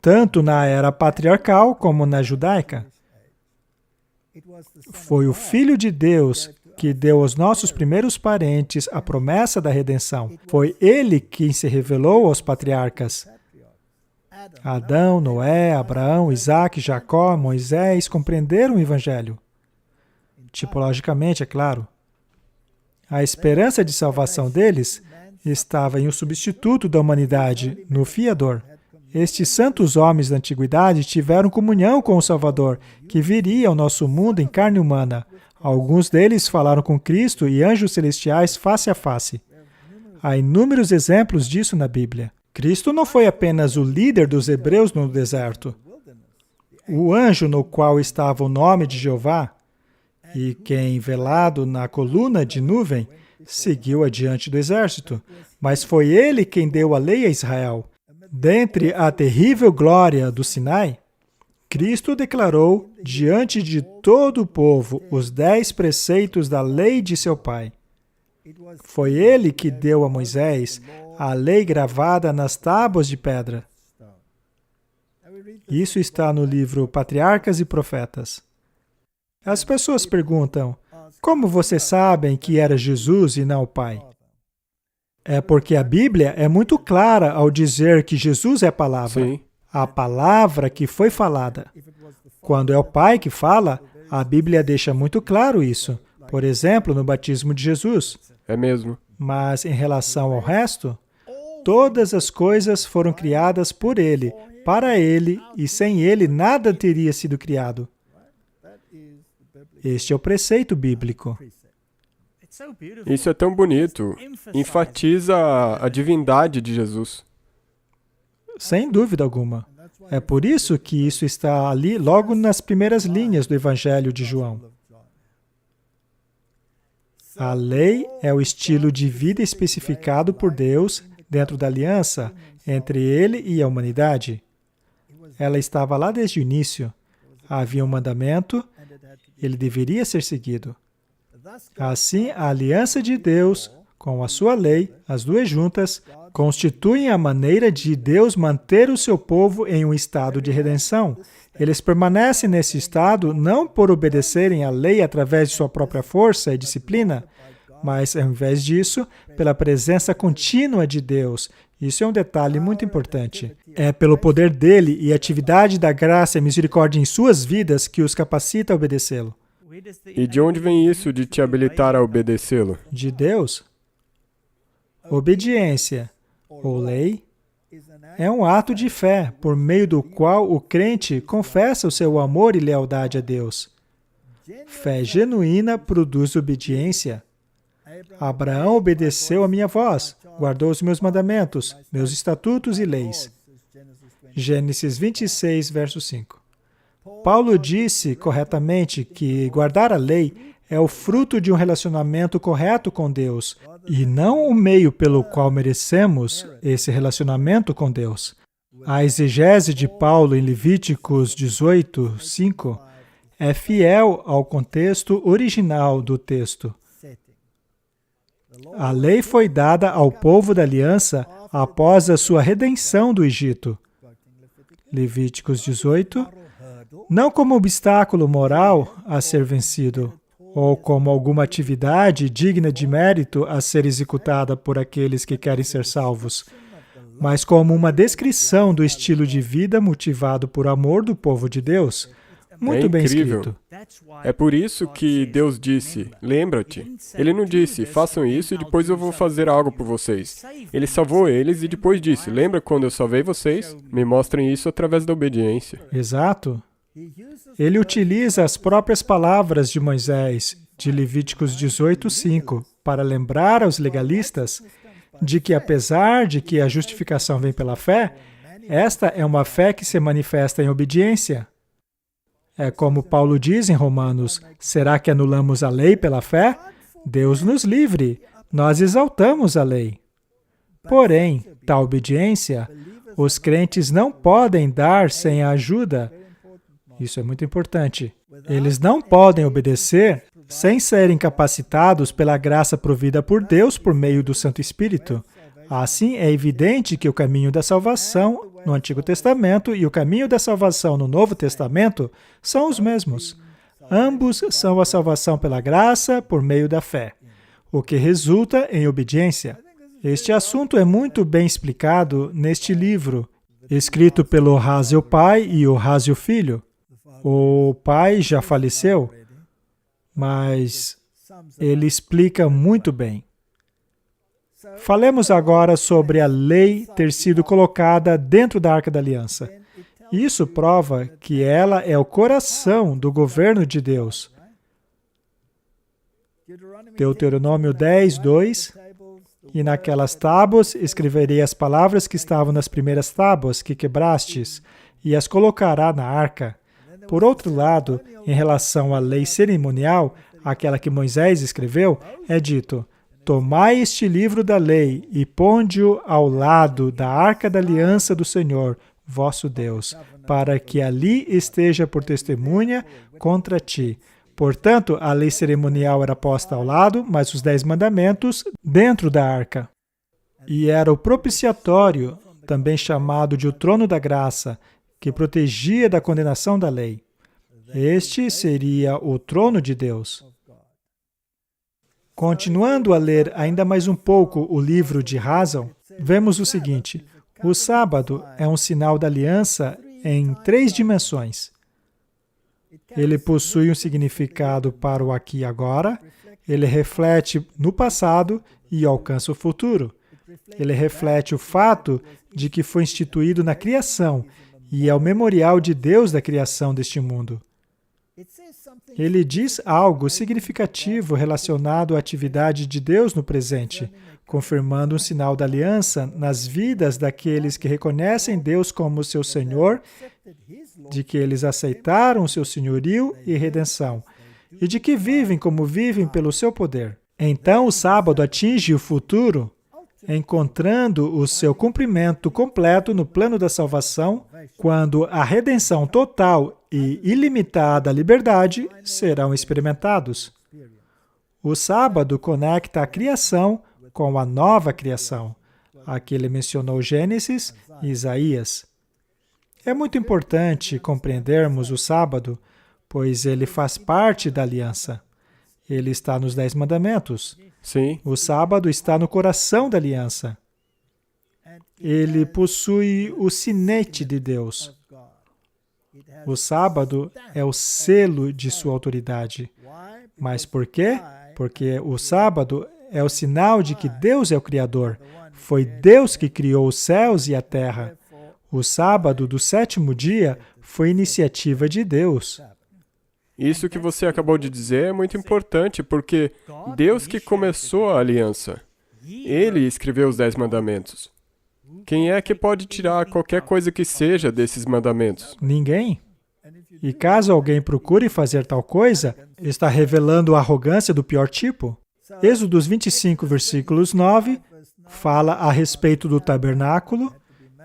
tanto na era patriarcal como na judaica. Foi o Filho de Deus que deu aos nossos primeiros parentes a promessa da redenção. Foi Ele quem se revelou aos patriarcas. Adão, Noé, Abraão, Isaque, Jacó, Moisés compreenderam o Evangelho. Tipologicamente, é claro. A esperança de salvação deles estava em um substituto da humanidade, no Fiador. Estes santos homens da antiguidade tiveram comunhão com o Salvador, que viria ao nosso mundo em carne humana. Alguns deles falaram com Cristo e anjos celestiais face a face. Há inúmeros exemplos disso na Bíblia. Cristo não foi apenas o líder dos hebreus no deserto. O anjo no qual estava o nome de Jeová, e quem, velado na coluna de nuvem, seguiu adiante do exército. Mas foi ele quem deu a lei a Israel. Dentre a terrível glória do Sinai, Cristo declarou diante de todo o povo os 10 preceitos da lei de seu Pai. Foi ele que deu a Moisés a lei gravada nas tábuas de pedra. Isso está no livro Patriarcas e Profetas. As pessoas perguntam, como vocês sabem que era Jesus e não o Pai? É porque a Bíblia é muito clara ao dizer que Jesus é a palavra. Sim. A palavra que foi falada. Quando é o Pai que fala, a Bíblia deixa muito claro isso. Por exemplo, no batismo de Jesus. É mesmo. Mas em relação ao resto, todas as coisas foram criadas por Ele, para Ele, e sem Ele nada teria sido criado. Este é o preceito bíblico. Isso é tão bonito. Enfatiza a divindade de Jesus. Sem dúvida alguma. É por isso que isso está ali logo nas primeiras linhas do Evangelho de João. A lei é o estilo de vida especificado por Deus dentro da aliança entre Ele e a humanidade. Ela estava lá desde o início. Havia um mandamento, ele deveria ser seguido. Assim, a aliança de Deus com a sua lei, as duas juntas, constituem a maneira de Deus manter o seu povo em um estado de redenção. Eles permanecem nesse estado não por obedecerem à lei através de sua própria força e disciplina, mas, ao invés disso, pela presença contínua de Deus. Isso é um detalhe muito importante. É pelo poder dele e atividade da graça e misericórdia em suas vidas que os capacita a obedecê-lo. E de onde vem isso de te habilitar a obedecê-lo? De Deus. Obediência, ou lei, é um ato de fé, por meio do qual o crente confessa o seu amor e lealdade a Deus. Fé genuína produz obediência. Abraão obedeceu a minha voz, guardou os meus mandamentos, meus estatutos e leis. Gênesis 26, verso 5. Paulo disse corretamente que guardar a lei é o fruto de um relacionamento correto com Deus e não o meio pelo qual merecemos esse relacionamento com Deus. A exegese de Paulo em Levíticos 18, 5 é fiel ao contexto original do texto. A lei foi dada ao povo da aliança após a sua redenção do Egito. Levíticos 18, não como obstáculo moral a ser vencido, ou como alguma atividade digna de mérito a ser executada por aqueles que querem ser salvos, mas como uma descrição do estilo de vida motivado por amor do povo de Deus. Muito bem escrito. É por isso que Deus disse, lembra-te. Ele não disse, façam isso e depois eu vou fazer algo por vocês. Ele salvou eles e depois disse, lembra quando eu salvei vocês? Me mostrem isso através da obediência. Exato. Ele utiliza as próprias palavras de Moisés, de Levíticos 18, 5, para lembrar aos legalistas de que, apesar de que a justificação vem pela fé, esta é uma fé que se manifesta em obediência. É como Paulo diz em Romanos, será que anulamos a lei pela fé? Deus nos livre, nós exaltamos a lei. Porém, tal obediência, os crentes não podem dar sem a ajuda. Isso é muito importante. Eles não podem obedecer sem serem capacitados pela graça provida por Deus por meio do Santo Espírito. Assim, é evidente que o caminho da salvação no Antigo Testamento e o caminho da salvação no Novo Testamento são os mesmos. Ambos são a salvação pela graça por meio da fé, o que resulta em obediência. Este assunto é muito bem explicado neste livro, escrito pelo Hazel pai e o Hazel filho. O pai já faleceu, mas ele explica muito bem. Falemos agora sobre a lei ter sido colocada dentro da Arca da Aliança. Isso prova que ela é o coração do governo de Deus. Deuteronômio 10, 2. E naquelas tábuas escreverei as palavras que estavam nas primeiras tábuas que quebrastes, e as colocará na arca. Por outro lado, em relação à lei cerimonial, aquela que Moisés escreveu, é dito: tomai este livro da lei e ponde-o ao lado da arca da aliança do Senhor, vosso Deus, para que ali esteja por testemunha contra ti. Portanto, a lei cerimonial era posta ao lado, mas os 10 mandamentos dentro da arca. E era o propiciatório, também chamado de o trono da graça, que protegia da condenação da lei. Este seria o trono de Deus. Continuando a ler ainda mais um pouco o livro de Hazel, vemos o seguinte: o sábado é um sinal da aliança em 3 dimensões. Ele possui um significado para o aqui e agora, ele reflete no passado e alcança o futuro. Ele reflete o fato de que foi instituído na criação e é o memorial de Deus da criação deste mundo. Ele diz algo significativo relacionado à atividade de Deus no presente, confirmando um sinal da aliança nas vidas daqueles que reconhecem Deus como seu Senhor, de que eles aceitaram seu senhorio e redenção, e de que vivem como vivem pelo seu poder. Então, o sábado atinge o futuro, encontrando o seu cumprimento completo no plano da salvação, quando a redenção total e ilimitada liberdade serão experimentados. O sábado conecta a criação com a nova criação. Aqui ele mencionou Gênesis e Isaías. É muito importante compreendermos o sábado, pois ele faz parte da aliança. Ele está nos 10 mandamentos. Sim. O sábado está no coração da aliança. Ele possui o sinete de Deus. O sábado é o selo de sua autoridade. Mas por quê? Porque o sábado é o sinal de que Deus é o Criador. Foi Deus que criou os céus e a terra. O sábado do 7º dia foi iniciativa de Deus. Isso que você acabou de dizer é muito importante, porque Deus que começou a aliança. Ele escreveu os 10 mandamentos. Quem é que pode tirar qualquer coisa que seja desses mandamentos? Ninguém. E caso alguém procure fazer tal coisa, está revelando a arrogância do pior tipo. Êxodo 25, versículos 9, fala a respeito do tabernáculo,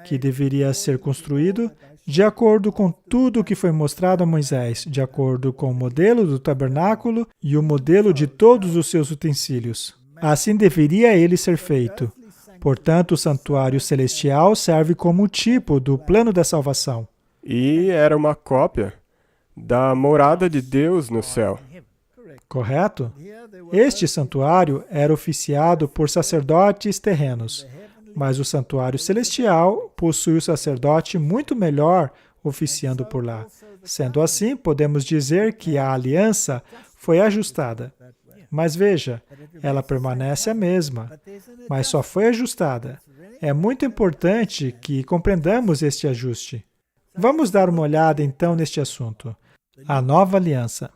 que deveria ser construído de acordo com tudo o que foi mostrado a Moisés, de acordo com o modelo do tabernáculo e o modelo de todos os seus utensílios. Assim deveria ele ser feito. Portanto, o santuário celestial serve como tipo do plano da salvação. E era uma cópia da morada de Deus no céu. Correto? Este santuário era oficiado por sacerdotes terrenos, mas o santuário celestial possui o sacerdote muito melhor oficiando por lá. Sendo assim, podemos dizer que a aliança foi ajustada. Mas veja, ela permanece a mesma, mas só foi ajustada. É muito importante que compreendamos este ajuste. Vamos dar uma olhada então neste assunto. A nova aliança.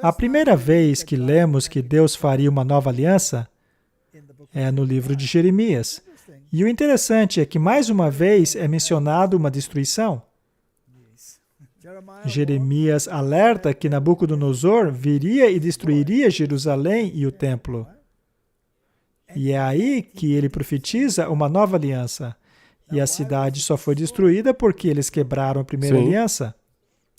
A primeira vez que lemos que Deus faria uma nova aliança é no livro de Jeremias. E o interessante é que mais uma vez é mencionado uma destruição. Jeremias alerta que Nabucodonosor viria e destruiria Jerusalém e o templo. E é aí que ele profetiza uma nova aliança. E a cidade só foi destruída porque eles quebraram a primeira aliança.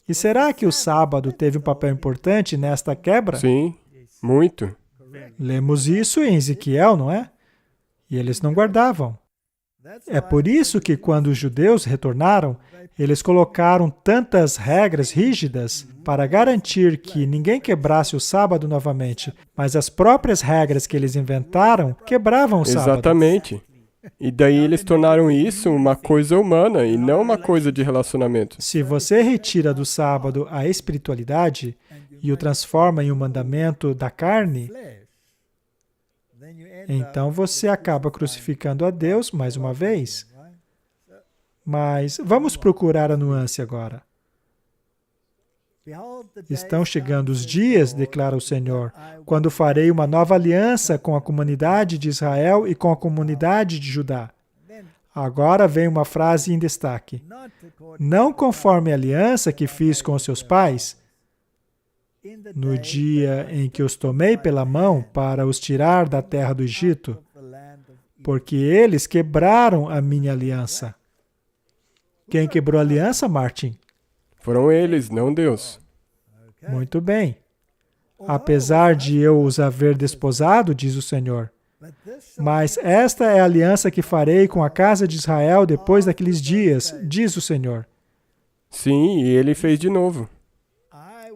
E será que o sábado teve um papel importante nesta quebra? Sim, muito. Lemos isso em Ezequiel, não é? E eles não guardavam. É por isso que quando os judeus retornaram, eles colocaram tantas regras rígidas para garantir que ninguém quebrasse o sábado novamente, mas as próprias regras que eles inventaram quebravam o sábado. Exatamente. E daí eles tornaram isso uma coisa humana e não uma coisa de relacionamento. Se você retira do sábado a espiritualidade e o transforma em um mandamento da carne, então você acaba crucificando a Deus mais uma vez. Mas vamos procurar a nuance agora. Estão chegando os dias, declara o Senhor, quando farei uma nova aliança com a comunidade de Israel e com a comunidade de Judá. Agora vem uma frase em destaque. Não conforme a aliança que fiz com os seus pais, no dia em que os tomei pela mão para os tirar da terra do Egito, porque eles quebraram a minha aliança. Quem quebrou a aliança, Martin? Foram eles, não Deus. Muito bem. Apesar de eu os haver desposado, diz o Senhor, mas esta é a aliança que farei com a casa de Israel depois daqueles dias, diz o Senhor. Sim, e ele fez de novo.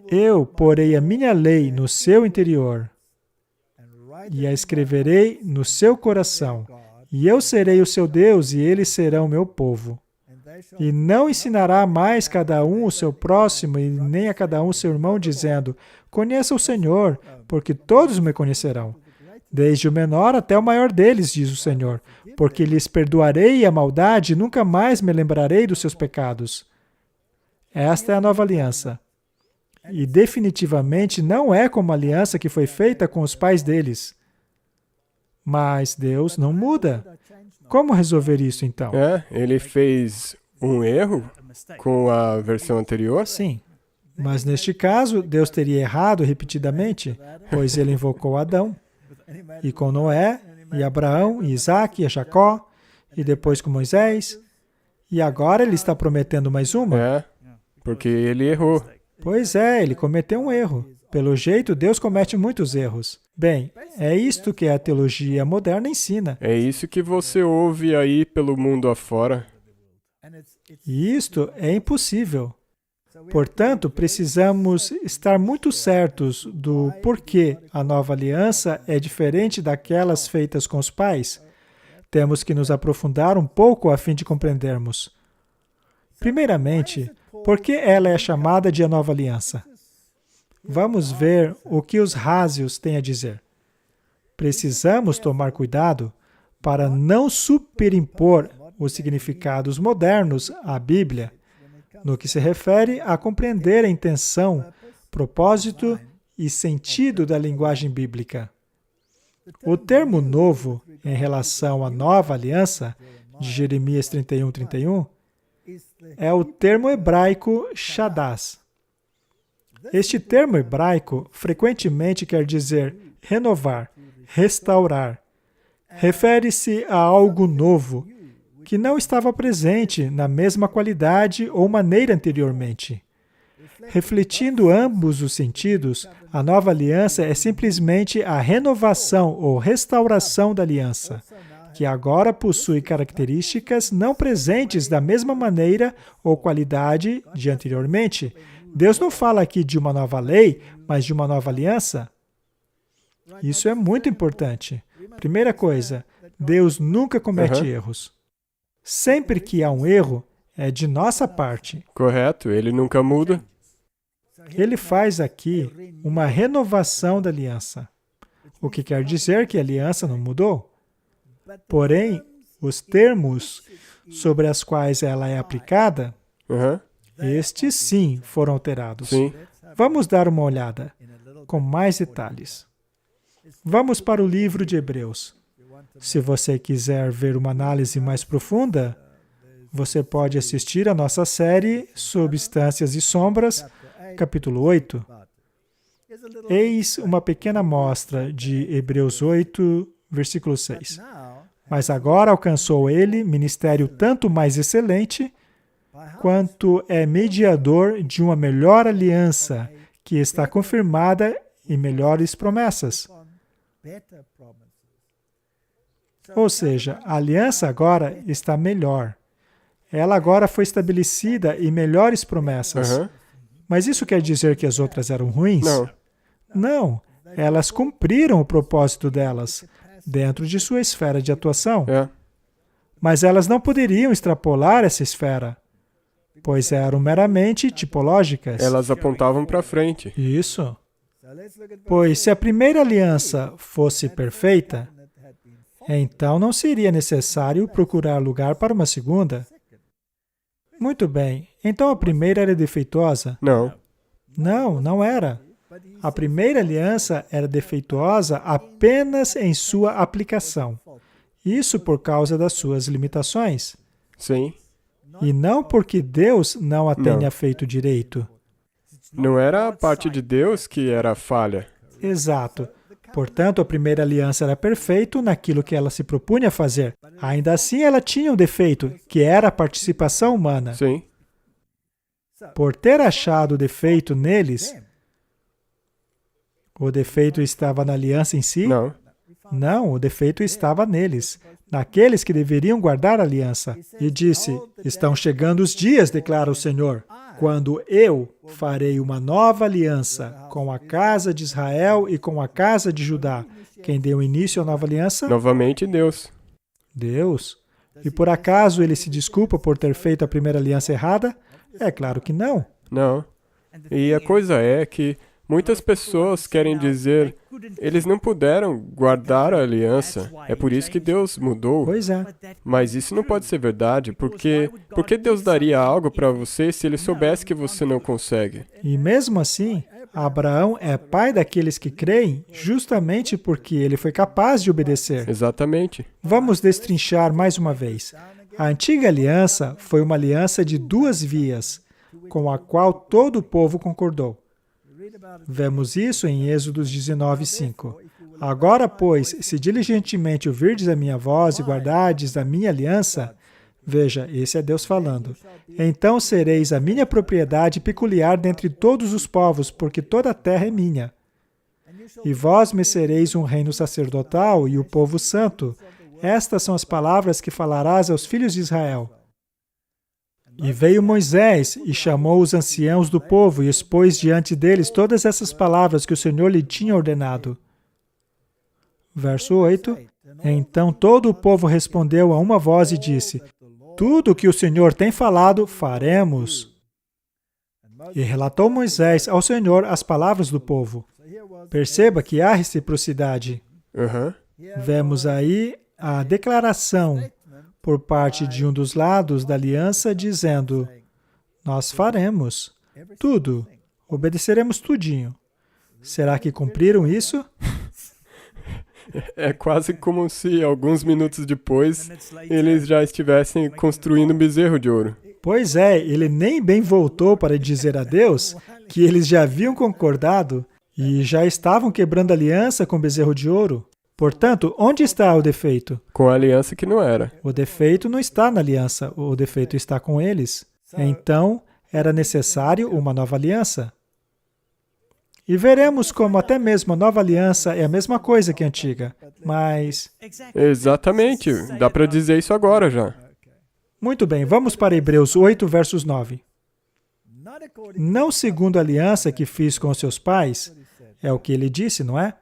Eu porei a minha lei no seu interior e a escreverei no seu coração, e eu serei o seu Deus e eles serão meu povo. E não ensinará mais cada um o seu próximo e nem a cada um o seu irmão, dizendo, conheça o Senhor, porque todos me conhecerão. Desde o menor até o maior deles, diz o Senhor, porque lhes perdoarei a maldade e nunca mais me lembrarei dos seus pecados. Esta é a nova aliança. E definitivamente não é como a aliança que foi feita com os pais deles. Mas Deus não muda. Como resolver isso, então? Ele fez um erro com a versão anterior? Sim. Mas neste caso, Deus teria errado repetidamente, pois ele invocou Adão, e com Noé, e Abraão, e Isaac, e Jacó, e depois com Moisés, e agora ele está prometendo mais uma? Porque ele errou. Pois é, ele cometeu um erro. Pelo jeito, Deus comete muitos erros. Bem, é isto que a teologia moderna ensina. É isso que você ouve aí pelo mundo afora. E isto é impossível. Portanto, precisamos estar muito certos do porquê a nova aliança é diferente daquelas feitas com os pais. Temos que nos aprofundar um pouco a fim de compreendermos. Primeiramente, por que ela é chamada de a nova aliança? Vamos ver o que os rásios têm a dizer. Precisamos tomar cuidado para não superimpor os significados modernos à Bíblia, no que se refere a compreender a intenção, propósito e sentido da linguagem bíblica. O termo novo em relação à nova aliança, de Jeremias 31:31, é o termo hebraico Shadás. Este termo hebraico frequentemente quer dizer renovar, restaurar. Refere-se a algo novo, que não estava presente na mesma qualidade ou maneira anteriormente. Refletindo ambos os sentidos, a nova aliança é simplesmente a renovação ou restauração da aliança, que agora possui características não presentes da mesma maneira ou qualidade de anteriormente. Deus não fala aqui de uma nova lei, mas de uma nova aliança. Isso é muito importante. Primeira coisa, Deus nunca comete erros. Sempre que há um erro, é de nossa parte. Correto, ele nunca muda. Ele faz aqui uma renovação da aliança, o que quer dizer que a aliança não mudou. Porém, os termos sobre os quais ela é aplicada, estes sim foram alterados. Sim. Vamos dar uma olhada com mais detalhes. Vamos para o livro de Hebreus. Se você quiser ver uma análise mais profunda, você pode assistir a nossa série Substâncias e Sombras, capítulo 8. Eis uma pequena amostra de Hebreus 8, versículo 6. Mas agora alcançou ele ministério tanto mais excelente, quanto é mediador de uma melhor aliança, que está confirmada em melhores promessas. Ou seja, a aliança agora está melhor. Ela agora foi estabelecida em melhores promessas. Mas isso quer dizer que as outras eram ruins? Não. Não. Elas cumpriram o propósito delas, dentro de sua esfera de atuação. Mas elas não poderiam extrapolar essa esfera, pois eram meramente tipológicas. Elas apontavam para frente. Isso. Pois se a primeira aliança fosse perfeita, então não seria necessário procurar lugar para uma segunda. Muito bem. Então a primeira era defeituosa? Não. Não, não era. A primeira aliança era defeituosa apenas em sua aplicação. Isso por causa das suas limitações. Sim. E não porque Deus não a tenha feito direito. Não era a parte de Deus que era falha. Exato. Portanto, a primeira aliança era perfeita naquilo que ela se propunha a fazer. Ainda assim, ela tinha um defeito, que era a participação humana. Sim. Por ter achado o defeito neles, o defeito estava na aliança em si? Não. Não, o defeito estava neles, naqueles que deveriam guardar a aliança. E disse, estão chegando os dias, declara o Senhor, quando eu farei uma nova aliança com a casa de Israel e com a casa de Judá. Quem deu início à nova aliança? Novamente Deus. Deus. E por acaso ele se desculpa por ter feito a primeira aliança errada? É claro que não. Não. E a coisa é que Muitas pessoas querem dizer, eles não puderam guardar a aliança, é por isso que Deus mudou. Pois é. Mas isso não pode ser verdade, porque por que Deus daria algo para você se Ele soubesse que você não consegue? E mesmo assim, Abraão é pai daqueles que creem justamente porque ele foi capaz de obedecer. Exatamente. Vamos destrinchar mais uma vez. A antiga aliança foi uma aliança de duas vias, com a qual todo o povo concordou. Vemos isso em Êxodo 19:5. Agora, pois, se diligentemente ouvirdes a minha voz e guardardes a minha aliança, veja, esse é Deus falando, então sereis a minha propriedade peculiar dentre todos os povos, porque toda a terra é minha. E vós me sereis um reino sacerdotal e o povo santo. Estas são as palavras que falarás aos filhos de Israel. E veio Moisés e chamou os anciãos do povo e expôs diante deles todas essas palavras que o Senhor lhe tinha ordenado. Verso 8. Então todo o povo respondeu a uma voz e disse, tudo o que o Senhor tem falado, faremos. E relatou Moisés ao Senhor as palavras do povo. Perceba que há reciprocidade. Vemos aí a declaração por parte de um dos lados da aliança dizendo, nós faremos tudo, obedeceremos tudinho. Será que cumpriram isso? É quase como se, alguns minutos depois, eles já estivessem construindo um bezerro de ouro. Pois é, ele nem bem voltou para dizer a Deus que eles já haviam concordado e já estavam quebrando aliança com o bezerro de ouro. Portanto, onde está o defeito? Com a aliança que não era. O defeito não está na aliança, o defeito está com eles. Então, era necessário uma nova aliança. E veremos como até mesmo a nova aliança é a mesma coisa que a antiga, mas... Exatamente, dá para dizer isso agora já. Muito bem, vamos para Hebreus 8, versos 9. Não segundo a aliança que fiz com seus pais, é o que ele disse, não é?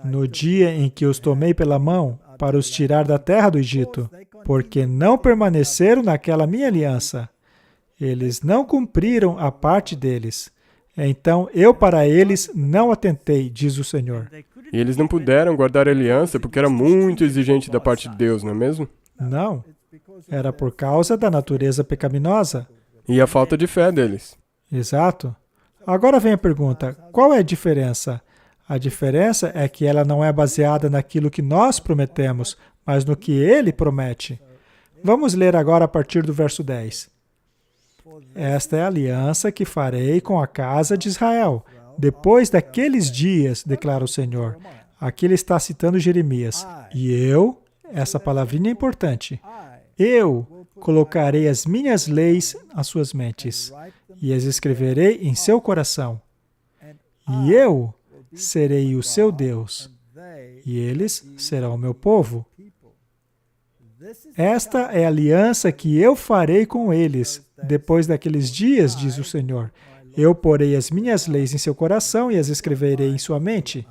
No dia em que os tomei pela mão para os tirar da terra do Egito, porque não permaneceram naquela minha aliança. Eles não cumpriram a parte deles. Então eu para eles não atentei, diz o Senhor. E eles não puderam guardar a aliança porque era muito exigente da parte de Deus, não é mesmo? Não. Era por causa da natureza pecaminosa. E a falta de fé deles. Exato. Agora vem a pergunta, qual é a diferença? A diferença é que ela não é baseada naquilo que nós prometemos, mas no que Ele promete. Vamos ler agora a partir do verso 10. Esta é a aliança que farei com a casa de Israel. Depois daqueles dias, declara o Senhor. Aqui ele está citando Jeremias. E eu, essa palavrinha é importante, eu colocarei as minhas leis às suas mentes e as escreverei em seu coração. E eu serei o seu Deus, e eles serão o meu povo. Esta é a aliança que eu farei com eles, depois daqueles dias, diz o Senhor. Eu porei as minhas leis em seu coração e as escreverei em sua mente.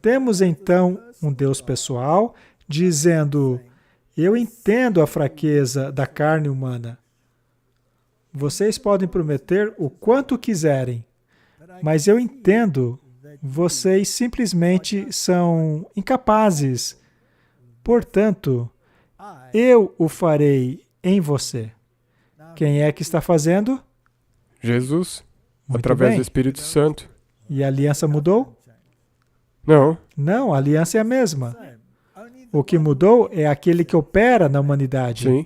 Temos então um Deus pessoal dizendo, eu entendo a fraqueza da carne humana. Vocês podem prometer o quanto quiserem, mas eu entendo, vocês simplesmente são incapazes. Portanto, eu o farei em você. Quem é que está fazendo? Jesus, Muito através bem. do Espírito Santo. E a aliança mudou? Não, Não, a aliança é a mesma. O que mudou é aquele que opera na humanidade. sim.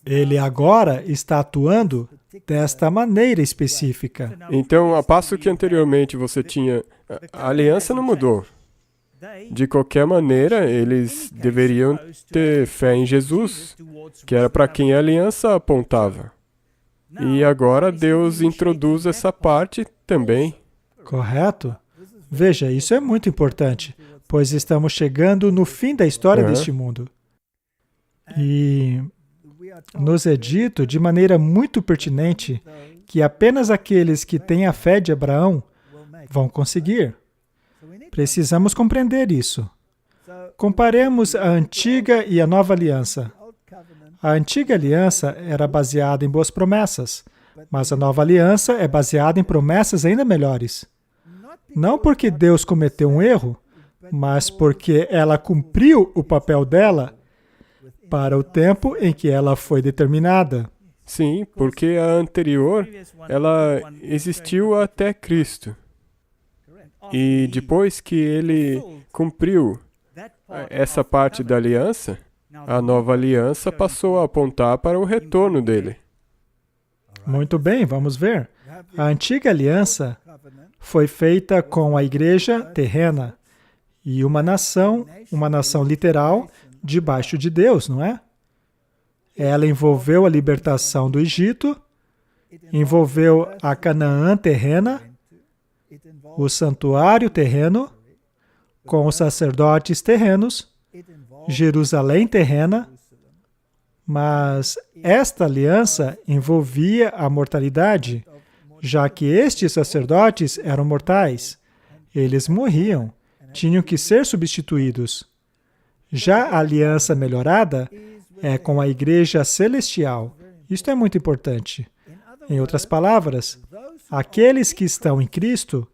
Ele agora está atuando desta maneira específica. Então, a passo que anteriormente você tinha... A aliança não mudou. De qualquer maneira, eles deveriam ter fé em Jesus, que era para quem a aliança apontava. E agora Deus introduz essa parte também. Correto? Veja, isso é muito importante, pois estamos chegando no fim da história deste mundo. E nos é dito de maneira muito pertinente que apenas aqueles que têm a fé de Abraão vão conseguir. Precisamos compreender isso. Comparemos a antiga e a nova aliança. A antiga aliança era baseada em boas promessas, Mas a nova aliança é baseada em promessas ainda melhores. Não porque Deus cometeu um erro, mas porque ela cumpriu o papel dela para o tempo em que ela foi determinada. Sim, porque a anterior, ela existiu até Cristo. E depois que ele cumpriu essa parte da aliança, a nova aliança passou a apontar para o retorno dele. Muito bem, vamos ver. A antiga aliança foi feita com a igreja terrena e uma nação literal, debaixo de Deus, não é? Ela envolveu a libertação do Egito, envolveu a Canaã terrena, o santuário terreno, com os sacerdotes terrenos, Jerusalém terrena, mas esta aliança envolvia a mortalidade, já que estes sacerdotes eram mortais. Eles morriam, tinham que ser substituídos. Já a aliança melhorada é com a igreja celestial. Isto é muito importante. Em outras palavras, aqueles que estão em Cristo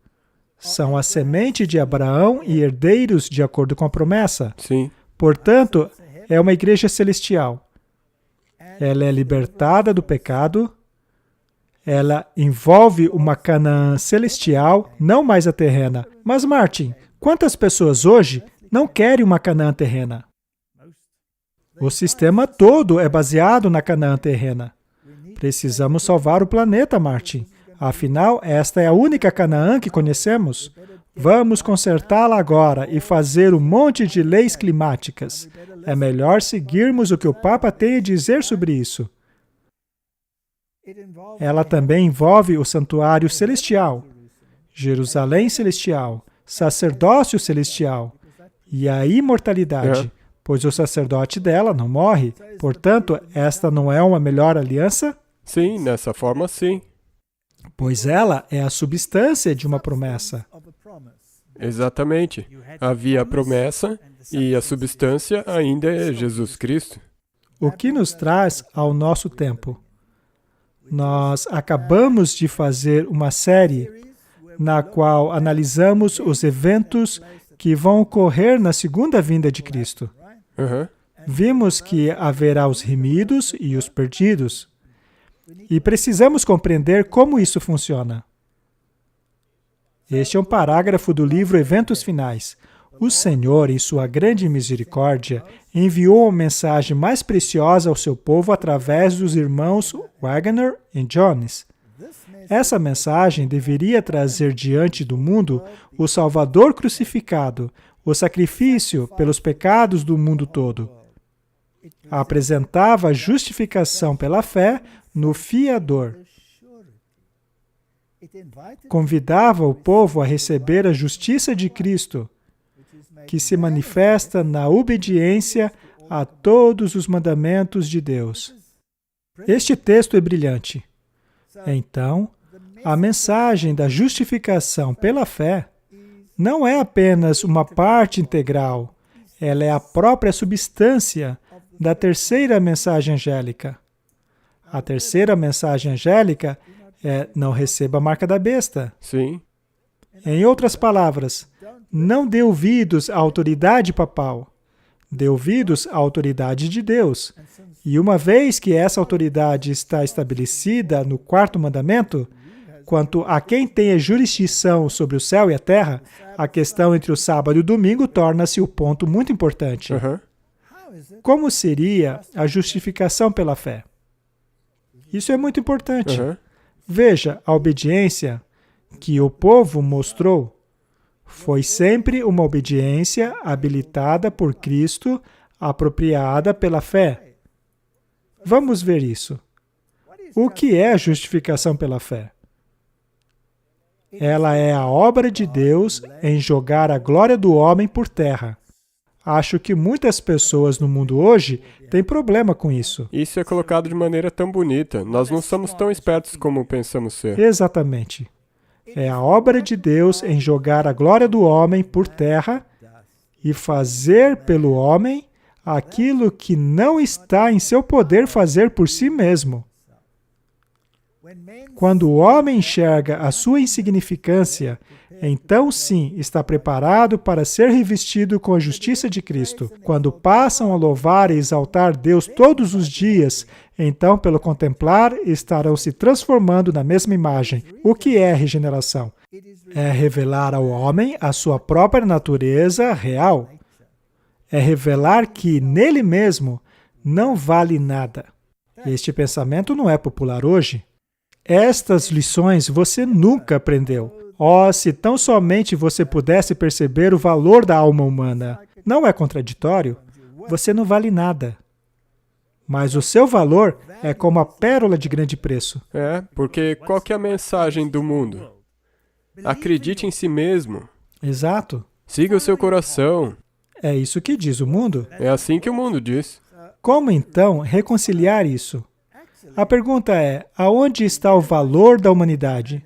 são a semente de Abraão e herdeiros de acordo com a promessa. Sim. Portanto, é uma igreja celestial. Ela é libertada do pecado, ela envolve uma Canaã celestial, não mais a terrena. Mas, Martin, quantas pessoas hoje não querem uma Canaã terrena? O sistema todo é baseado na Canaã terrena. Precisamos salvar o planeta, Martin. Afinal, esta é a única Canaã que conhecemos. Vamos consertá-la agora e fazer um monte de leis climáticas. É melhor seguirmos o que o Papa tem a dizer sobre isso. Ela também envolve o santuário celestial, Jerusalém celestial, sacerdócio celestial e a imortalidade, pois o sacerdote dela não morre. Portanto, esta não é uma melhor aliança? Sim, nessa forma sim. Pois ela é a substância de uma promessa. Exatamente. Havia a promessa e a substância ainda é Jesus Cristo. O que nos traz ao nosso tempo? Nós acabamos de fazer uma série na qual analisamos os eventos que vão ocorrer na segunda vinda de Cristo. Vimos que haverá os remidos e os perdidos. E precisamos compreender como isso funciona. Este é um parágrafo do livro Eventos Finais. O Senhor, em sua grande misericórdia, enviou a mensagem mais preciosa ao seu povo através dos irmãos Wagner e Jones. Essa mensagem deveria trazer diante do mundo o Salvador crucificado, o sacrifício pelos pecados do mundo todo. Apresentava a justificação pela fé no fiador. Convidava o povo a receber a justiça de Cristo, que se manifesta na obediência a todos os mandamentos de Deus. Este texto é brilhante. Então, a mensagem da justificação pela fé não é apenas uma parte integral, ela é a própria substância da terceira mensagem angélica. A terceira mensagem angélica é: não receba a marca da besta. Sim. Em outras palavras, não dê ouvidos à autoridade papal. Dê ouvidos à autoridade de Deus. E uma vez que essa autoridade está estabelecida no quarto mandamento, quanto a quem tem a jurisdição sobre o céu e a terra, a questão entre o sábado e o domingo torna-se o ponto muito importante. Como seria a justificação pela fé? Isso é muito importante. Veja, a obediência que o povo mostrou foi sempre uma obediência habilitada por Cristo, apropriada pela fé. Vamos ver isso. O que é a justificação pela fé? Ela é a obra de Deus em jogar a glória do homem por terra. Acho que muitas pessoas no mundo hoje têm problema com isso. Isso é colocado de maneira tão bonita. Nós não somos tão espertos como pensamos ser. Exatamente. É a obra de Deus em jogar a glória do homem por terra e fazer pelo homem aquilo que não está em seu poder fazer por si mesmo. Quando o homem enxerga a sua insignificância, então sim está preparado para ser revestido com a justiça de Cristo. Quando passam a louvar e exaltar Deus todos os dias, então, pelo contemplar, estarão se transformando na mesma imagem. O que é regeneração? É revelar ao homem a sua própria natureza real. É revelar que nele mesmo não vale nada. Este pensamento não é popular hoje. Estas lições você nunca aprendeu. Oh, se tão somente você pudesse perceber o valor da alma humana. Não é contraditório? Você não vale nada. Mas o seu valor é como a pérola de grande preço. É, porque qual que é a mensagem do mundo? Acredite em si mesmo. Exato. Siga o seu coração. É isso que diz o mundo. É assim que o mundo diz. Como então reconciliar isso? A pergunta é, aonde está o valor da humanidade?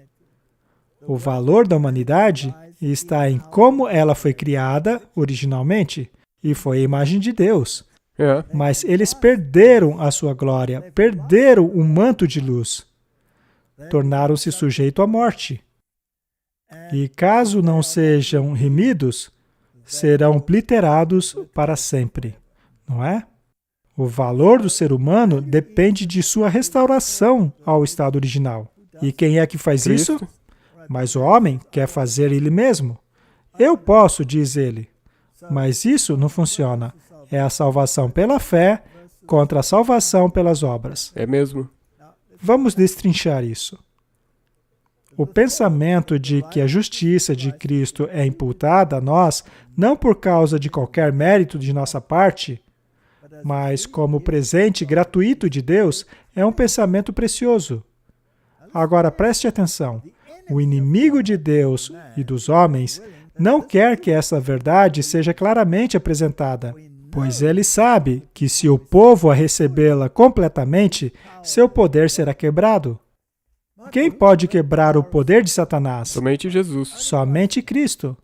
O valor da humanidade está em como ela foi criada originalmente, e foi a imagem de Deus. É. Mas eles perderam a sua glória, perderam o manto de luz, tornaram-se sujeitos à morte. E caso não sejam remidos, serão obliterados para sempre, não é? O valor do ser humano depende de sua restauração ao estado original. E quem é que faz Cristo. isso? Mas o homem quer fazer ele mesmo. Eu posso, diz ele. Mas isso não funciona. É a salvação pela fé contra a salvação pelas obras. É mesmo. Vamos destrinchar isso. O pensamento de que a justiça de Cristo é imputada a nós, não por causa de qualquer mérito de nossa parte, mas como presente gratuito de Deus, é um pensamento precioso. Agora preste atenção. O inimigo de Deus e dos homens não quer que essa verdade seja claramente apresentada, pois ele sabe que se o povo a recebê-la completamente, seu poder será quebrado. Quem pode quebrar o poder de Satanás? Somente Jesus. Somente Cristo.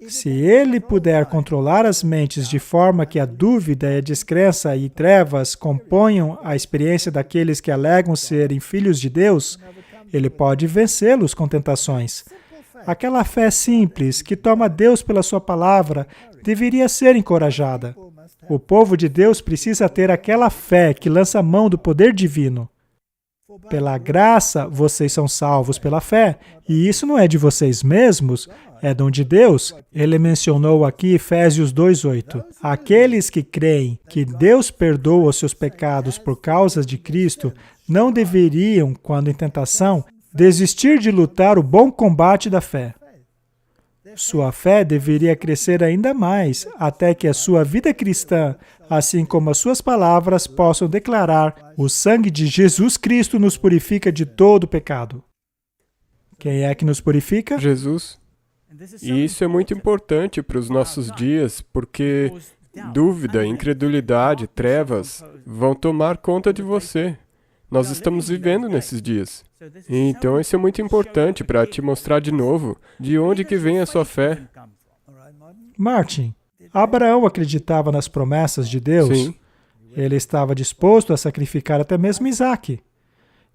Se ele puder controlar as mentes de forma que a dúvida, a descrença e trevas componham a experiência daqueles que alegam serem filhos de Deus, ele pode vencê-los com tentações. Aquela fé simples, que toma Deus pela sua palavra, deveria ser encorajada. O povo de Deus precisa ter aquela fé que lança mão do poder divino. Pela graça, vocês são salvos pela fé, e isso não é de vocês mesmos, é dom de Deus. Ele mencionou aqui Efésios 2:8. Aqueles que creem que Deus perdoa os seus pecados por causa de Cristo, não deveriam, quando em tentação, desistir de lutar o bom combate da fé. Sua fé deveria crescer ainda mais, até que a sua vida cristã, assim como as suas palavras, possam declarar: o sangue de Jesus Cristo nos purifica de todo pecado. Quem é que nos purifica? Jesus. E isso é muito importante para os nossos dias, porque dúvida, incredulidade, trevas vão tomar conta de você. Nós estamos vivendo nesses dias. Então isso é muito importante para te mostrar de novo de onde que vem a sua fé. Martin, Abraão acreditava nas promessas de Deus. Sim. Ele estava disposto a sacrificar até mesmo Isaque.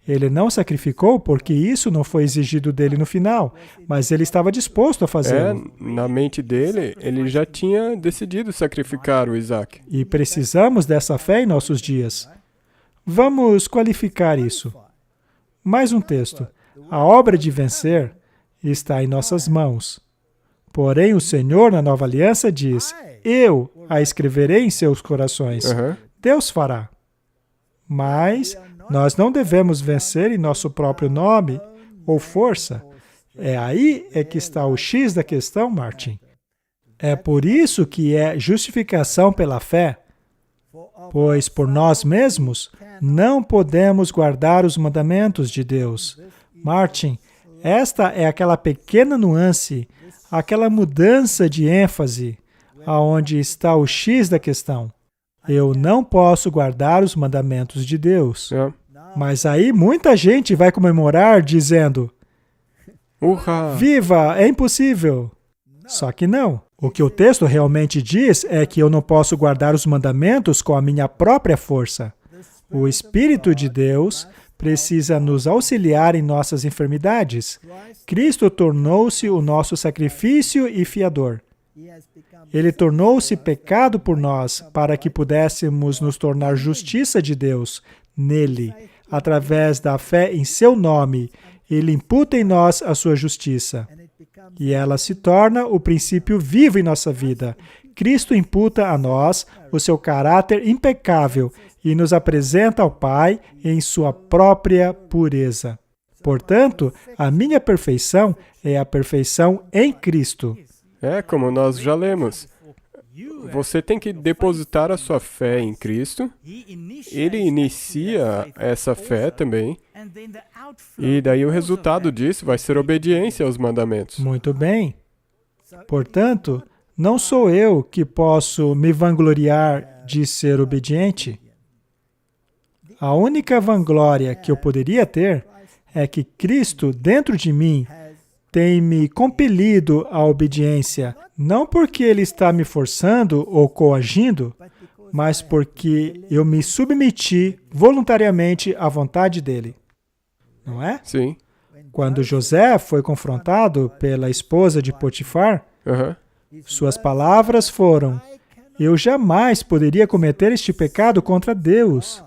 Ele não sacrificou porque isso não foi exigido dele no final, mas ele estava disposto a fazê-lo. Na mente dele, ele já tinha decidido sacrificar o Isaac. E precisamos dessa fé em nossos dias. Vamos qualificar isso. Mais um texto. A obra de vencer está em nossas mãos. Porém, o Senhor, na nova aliança, diz: eu a escreverei em seus corações. Deus fará. Mas nós não devemos vencer em nosso próprio nome ou força. É aí que está o X da questão, Martin. É por isso que é justificação pela fé, pois por nós mesmos não podemos guardar os mandamentos de Deus. Martin, esta é aquela pequena nuance, aquela mudança de ênfase, aonde está o X da questão. Eu não posso guardar os mandamentos de Deus. Mas aí muita gente vai comemorar dizendo: Urra! Viva, é impossível. Só que não. O que o texto realmente diz é que eu não posso guardar os mandamentos com a minha própria força. O Espírito de Deus precisa nos auxiliar em nossas enfermidades. Cristo tornou-se o nosso sacrifício e fiador. Ele tornou-se pecado por nós, para que pudéssemos nos tornar justiça de Deus nele, através da fé em seu nome. Ele imputa em nós a sua justiça, e ela se torna o princípio vivo em nossa vida. Cristo imputa a nós o seu caráter impecável e nos apresenta ao Pai em sua própria pureza. Portanto, a minha perfeição é a perfeição em Cristo. É como nós já lemos. Você tem que depositar a sua fé em Cristo. Ele inicia essa fé também. E daí o resultado disso vai ser obediência aos mandamentos. Muito bem. Portanto, não sou eu que posso me vangloriar de ser obediente. A única vanglória que eu poderia ter é que Cristo, dentro de mim, tem me compelido à obediência, não porque Ele está me forçando ou coagindo, mas porque eu me submeti voluntariamente à vontade dEle. Não é? Sim. Quando José foi confrontado pela esposa de Potifar, suas palavras foram: eu jamais poderia cometer este pecado contra Deus.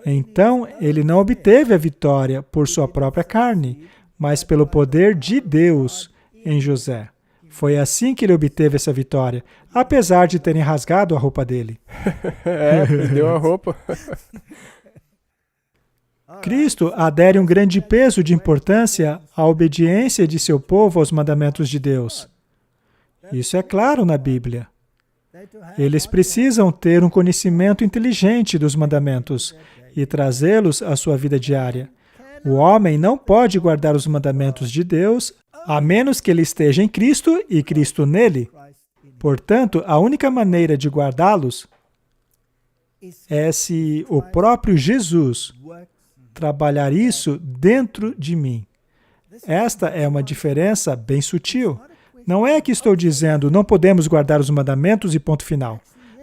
Então, ele não obteve a vitória por sua própria carne, mas pelo poder de Deus em José. Foi assim que ele obteve essa vitória, apesar de terem rasgado a roupa dele. Perdeu a roupa. Cristo adere um grande peso de importância à obediência de seu povo aos mandamentos de Deus. Isso é claro na Bíblia. Eles precisam ter um conhecimento inteligente dos mandamentos e trazê-los à sua vida diária. O homem não pode guardar os mandamentos de Deus a menos que ele esteja em Cristo e Cristo nele. Portanto, a única maneira de guardá-los é se o próprio Jesus trabalhar isso dentro de mim. Esta é uma diferença bem sutil. Não é que estou dizendo não podemos guardar os mandamentos e ponto final.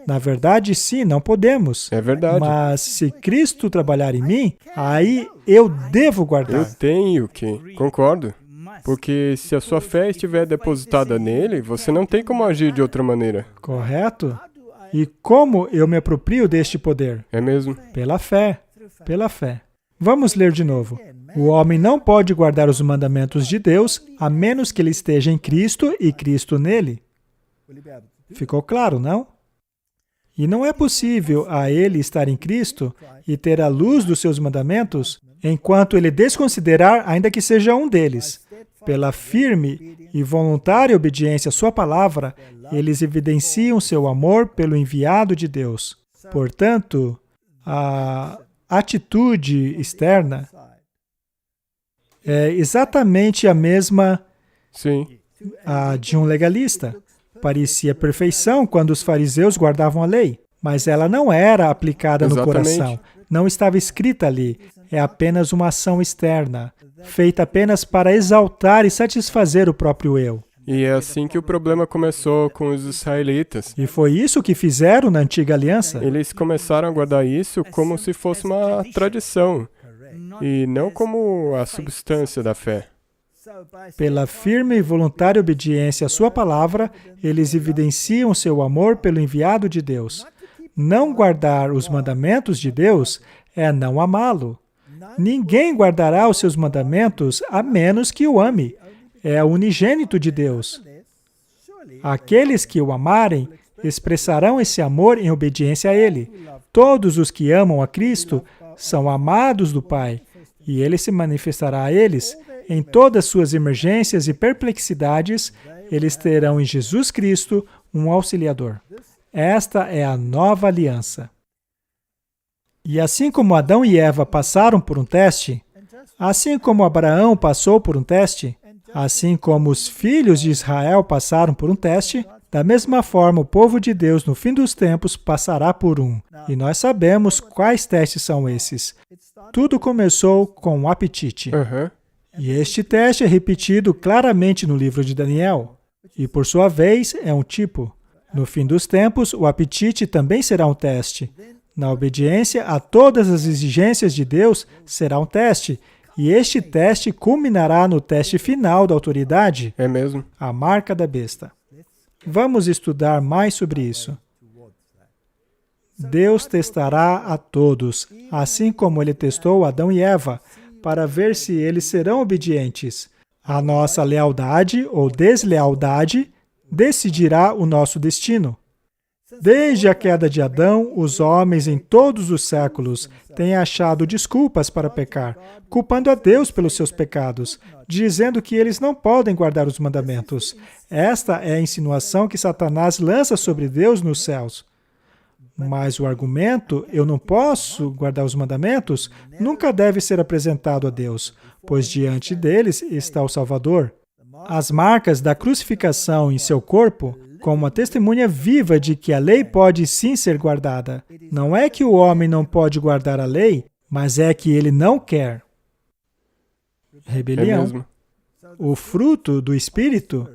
Na verdade, sim, não podemos. É verdade. Mas se Cristo trabalhar em mim, aí eu devo guardar. Eu tenho que. Concordo. Porque se a sua fé estiver depositada nele, você não tem como agir de outra maneira. Correto? E como eu me aproprio deste poder? É mesmo? Pela fé. Pela fé. Vamos ler de novo. O homem não pode guardar os mandamentos de Deus a menos que ele esteja em Cristo e Cristo nele. Ficou claro, não? E não é possível a ele estar em Cristo e ter a luz dos seus mandamentos enquanto ele desconsiderar, ainda que seja um deles. Pela firme e voluntária obediência à sua palavra, eles evidenciam seu amor pelo enviado de Deus. Portanto, a atitude externa é exatamente a mesma a de um legalista. Parecia perfeição quando os fariseus guardavam a lei, mas ela não era aplicada no coração. Não estava escrita ali. É apenas uma ação externa, feita apenas para exaltar e satisfazer o próprio eu. E é assim que o problema começou com os israelitas. E foi isso que fizeram na antiga aliança. Eles começaram a guardar isso como se fosse uma tradição, e não como a substância da fé. Pela firme e voluntária obediência à sua palavra, eles evidenciam seu amor pelo enviado de Deus. Não guardar os mandamentos de Deus é não amá-lo. Ninguém guardará os seus mandamentos a menos que o ame. É o unigênito de Deus. Aqueles que o amarem expressarão esse amor em obediência a Ele. Todos os que amam a Cristo são amados do Pai, e Ele se manifestará a eles. Em todas suas emergências e perplexidades, eles terão em Jesus Cristo um auxiliador. Esta é a nova aliança. E assim como Adão e Eva passaram por um teste, assim como Abraão passou por um teste, assim como os filhos de Israel passaram por um teste, da mesma forma o povo de Deus no fim dos tempos passará por um. E nós sabemos quais testes são esses. Tudo começou com o apetite. E este teste é repetido claramente no livro de Daniel. E por sua vez é um tipo. No fim dos tempos, o apetite também será um teste. Na obediência a todas as exigências de Deus será um teste, e este teste culminará no teste final da autoridade, É mesmo? a marca da besta. Vamos estudar mais sobre isso. Deus testará a todos, assim como Ele testou Adão e Eva, para ver se eles serão obedientes. A nossa lealdade ou deslealdade decidirá o nosso destino. Desde a queda de Adão, os homens em todos os séculos têm achado desculpas para pecar, culpando a Deus pelos seus pecados, dizendo que eles não podem guardar os mandamentos. Esta é a insinuação que Satanás lança sobre Deus nos céus. Mas o argumento, eu não posso guardar os mandamentos, nunca deve ser apresentado a Deus, pois diante deles está o Salvador. As marcas da crucificação em seu corpo, como uma testemunha viva de que a lei pode sim ser guardada. Não é que o homem não pode guardar a lei, mas é que ele não quer. É Rebelião. mesmo? O fruto do Espírito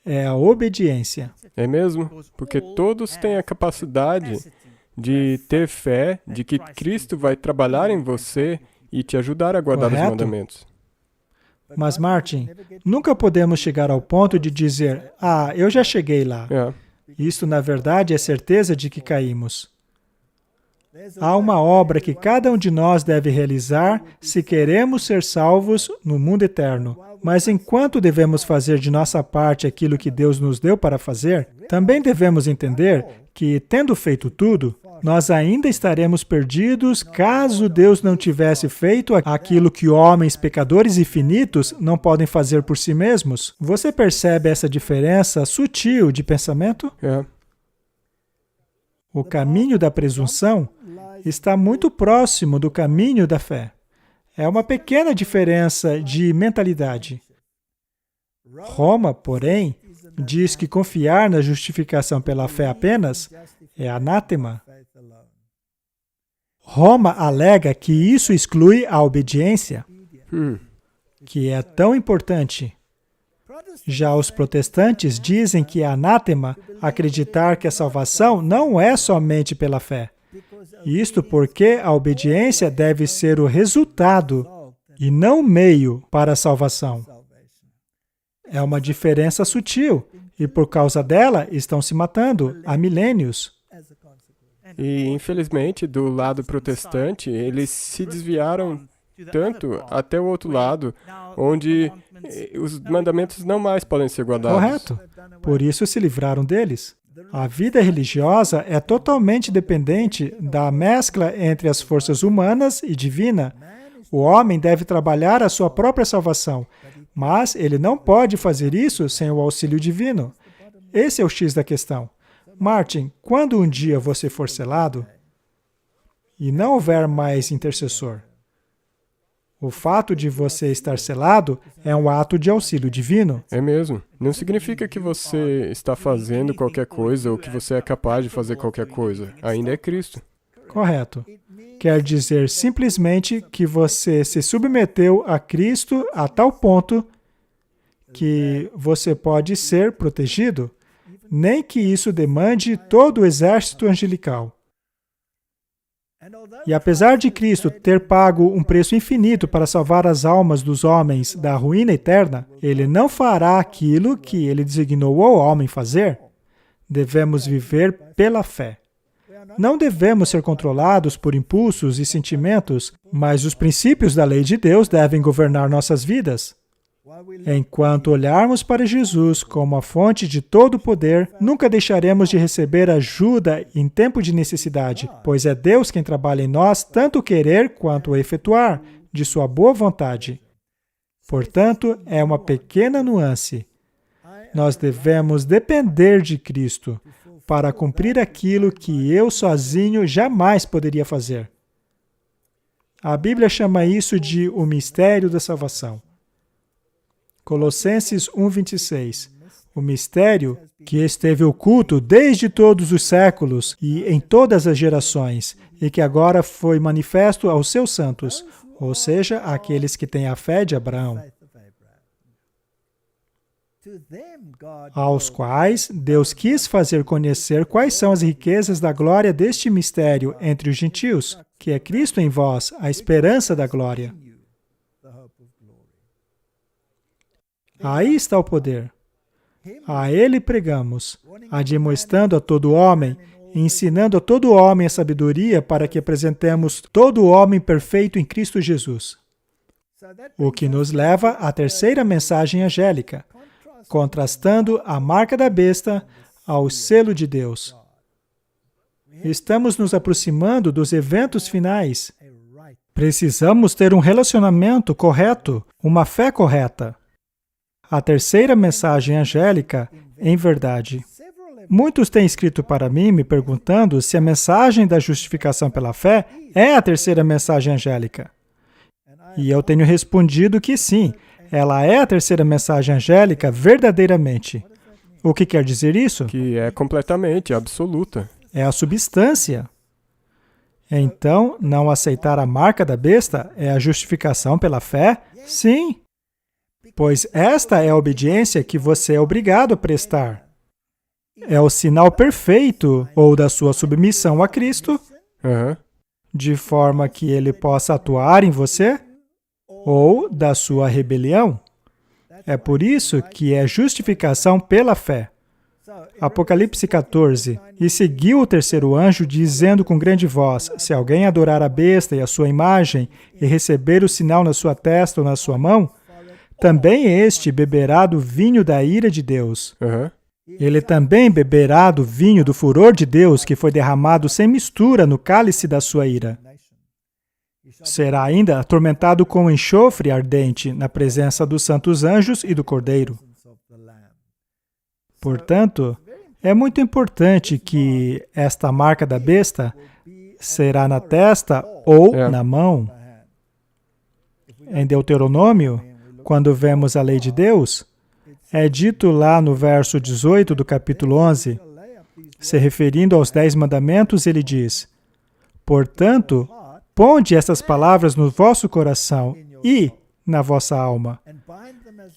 é a obediência. É mesmo? Porque todos têm a capacidade de ter fé de que Cristo vai trabalhar em você e te ajudar a guardar os Correto. mandamentos. Mas, Martin, nunca podemos chegar ao ponto de dizer, eu já cheguei lá. É. Isto, na verdade, é certeza de que caímos. Há uma obra que cada um de nós deve realizar se queremos ser salvos no mundo eterno. Mas enquanto devemos fazer de nossa parte aquilo que Deus nos deu para fazer, também devemos entender que, tendo feito tudo, nós ainda estaremos perdidos caso Deus não tivesse feito aquilo que homens pecadores e finitos não podem fazer por si mesmos. Você percebe essa diferença sutil de pensamento? É. O caminho da presunção está muito próximo do caminho da fé. É uma pequena diferença de mentalidade. Roma, porém, diz que confiar na justificação pela fé apenas é anátema. Roma alega que isso exclui a obediência, que é tão importante. Já os protestantes dizem que é anátema acreditar que a salvação não é somente pela fé. Isto porque a obediência deve ser o resultado e não o meio para a salvação. É uma diferença sutil e por causa dela estão se matando há milênios. E, infelizmente, do lado protestante, eles se desviaram tanto até o outro lado, onde os mandamentos não mais podem ser guardados. Correto. Por isso se livraram deles. A vida religiosa é totalmente dependente da mescla entre as forças humanas e divina. O homem deve trabalhar a sua própria salvação, mas ele não pode fazer isso sem o auxílio divino. Esse é o X da questão. Martin, quando um dia você for selado e não houver mais intercessor, o fato de você estar selado é um ato de auxílio divino. É mesmo. Não significa que você está fazendo qualquer coisa ou que você é capaz de fazer qualquer coisa. Ainda é Cristo. Correto. Quer dizer simplesmente que você se submeteu a Cristo a tal ponto que você pode ser protegido, nem que isso demande todo o exército angelical. E apesar de Cristo ter pago um preço infinito para salvar as almas dos homens da ruína eterna, Ele não fará aquilo que Ele designou ao homem fazer. Devemos viver pela fé. Não devemos ser controlados por impulsos e sentimentos, mas os princípios da lei de Deus devem governar nossas vidas. Enquanto olharmos para Jesus como a fonte de todo o poder, nunca deixaremos de receber ajuda em tempo de necessidade, pois é Deus quem trabalha em nós tanto o querer quanto o efetuar, de sua boa vontade. Portanto, é uma pequena nuance. Nós devemos depender de Cristo para cumprir aquilo que eu sozinho jamais poderia fazer. A Bíblia chama isso de o mistério da salvação. Colossenses 1:26. O mistério que esteve oculto desde todos os séculos e em todas as gerações, e que agora foi manifesto aos seus santos, ou seja, àqueles que têm a fé de Abraão. aos quais Deus quis fazer conhecer quais são as riquezas da glória deste mistério entre os gentios, que é Cristo em vós, a esperança da glória. Aí está o poder. A Ele pregamos, admoestando a todo homem, ensinando a todo homem a sabedoria para que apresentemos todo homem perfeito em Cristo Jesus. O que nos leva à terceira mensagem angélica, contrastando a marca da besta ao selo de Deus. Estamos nos aproximando dos eventos finais. Precisamos ter um relacionamento correto, uma fé correta. A terceira mensagem angélica, em verdade. Muitos têm escrito para mim me perguntando se a mensagem da justificação pela fé é a terceira mensagem angélica. E eu tenho respondido que sim, ela é a terceira mensagem angélica verdadeiramente. O que quer dizer isso? Que é completamente absoluta. É a substância. Então, não aceitar a marca da besta é a justificação pela fé? Sim. Pois esta é a obediência que você é obrigado a prestar. É o sinal perfeito ou da sua submissão a Cristo, de forma que Ele possa atuar em você, ou da sua rebelião. É por isso que é justificação pela fé. Apocalipse 14. E seguiu o terceiro anjo, dizendo com grande voz: se alguém adorar a besta e a sua imagem, e receber o sinal na sua testa ou na sua mão, também este beberá do vinho da ira de Deus. Ele também beberá do vinho do furor de Deus, que foi derramado sem mistura no cálice da sua ira. Será ainda atormentado com enxofre ardente na presença dos santos anjos e do Cordeiro. Portanto, é muito importante que esta marca da besta será na testa ou na mão. Em Deuteronômio, quando vemos a lei de Deus, é dito lá no verso 18 do capítulo 11, se referindo aos 10 mandamentos, ele diz: portanto, ponde estas palavras no vosso coração e na vossa alma,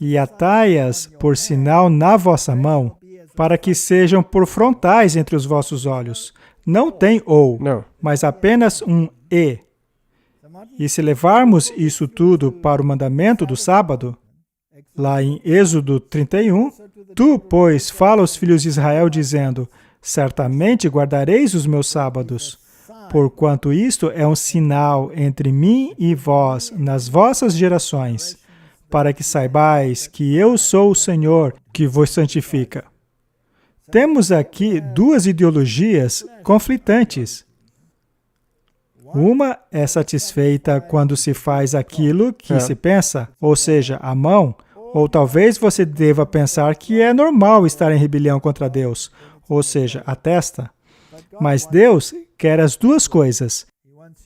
e atai-as por sinal na vossa mão, para que sejam por frontais entre os vossos olhos. Não tem ou, mas apenas um e. E se levarmos isso tudo para o mandamento do sábado, lá em Êxodo 31, tu, pois, fala aos filhos de Israel, dizendo: certamente guardareis os meus sábados, porquanto isto é um sinal entre mim e vós nas vossas gerações, para que saibais que eu sou o Senhor que vos santifica. Temos aqui duas ideologias conflitantes. Uma é satisfeita quando se faz aquilo que se pensa, ou seja, a mão, ou talvez você deva pensar que é normal estar em rebelião contra Deus, ou seja, a testa. Mas Deus quer as duas coisas.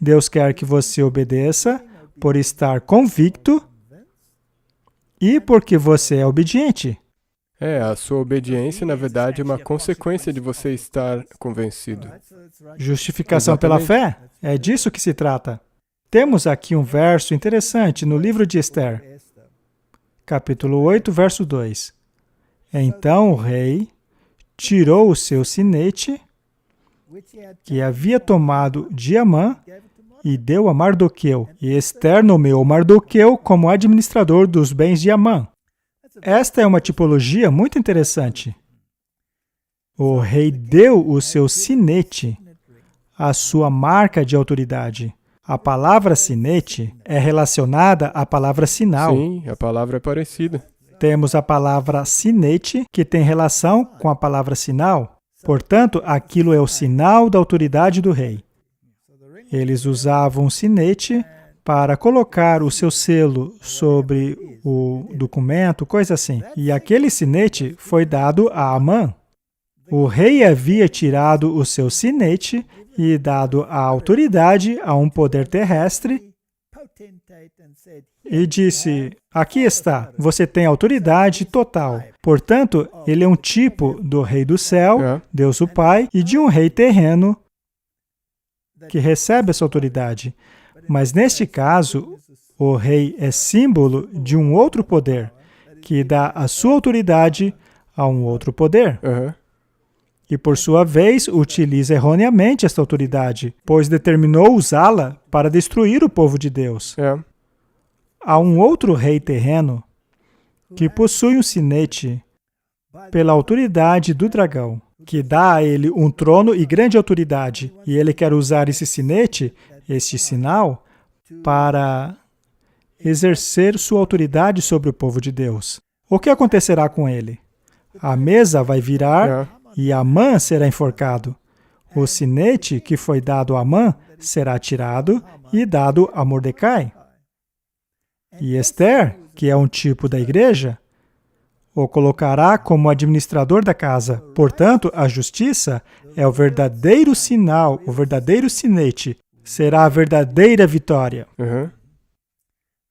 Deus quer que você obedeça por estar convicto e porque você é obediente. A sua obediência, na verdade, é uma consequência de você estar convencido. Justificação pela fé? É disso que se trata. Temos aqui um verso interessante no livro de Esther, capítulo 8, verso 2. Então o rei tirou o seu sinete, que havia tomado de Amã, e deu a Mardoqueu. E Esther nomeou Mardoqueu como administrador dos bens de Amã. Esta é uma tipologia muito interessante. O rei deu o seu sinete, a sua marca de autoridade. A palavra sinete é relacionada à palavra sinal. Sim, a palavra é parecida. Temos a palavra sinete, que tem relação com a palavra sinal. Portanto, aquilo é o sinal da autoridade do rei. Eles usavam o sinete para colocar o seu selo sobre o documento, coisa assim. E aquele sinete foi dado a Amã. O rei havia tirado o seu sinete e dado a autoridade a um poder terrestre e disse: aqui está, você tem autoridade total. Portanto, ele é um tipo do rei do céu, Deus o Pai, e de um rei terreno que recebe essa autoridade. Mas neste caso, o rei é símbolo de um outro poder, que dá a sua autoridade a um outro poder. Aham. E, por sua vez, utiliza erroneamente esta autoridade, pois determinou usá-la para destruir o povo de Deus. É. Há um outro rei terreno que possui um sinete pela autoridade do dragão, que dá a ele um trono e grande autoridade. E ele quer usar esse sinete, este sinal, para exercer sua autoridade sobre o povo de Deus. O que acontecerá com ele? A mesa vai virar e Amã será enforcado. O sinete que foi dado a Amã será tirado e dado a Mordecai. E Esther, que é um tipo da igreja, o colocará como administrador da casa. Portanto, a justiça é o verdadeiro sinal, o verdadeiro sinete. Será a verdadeira vitória. Aham.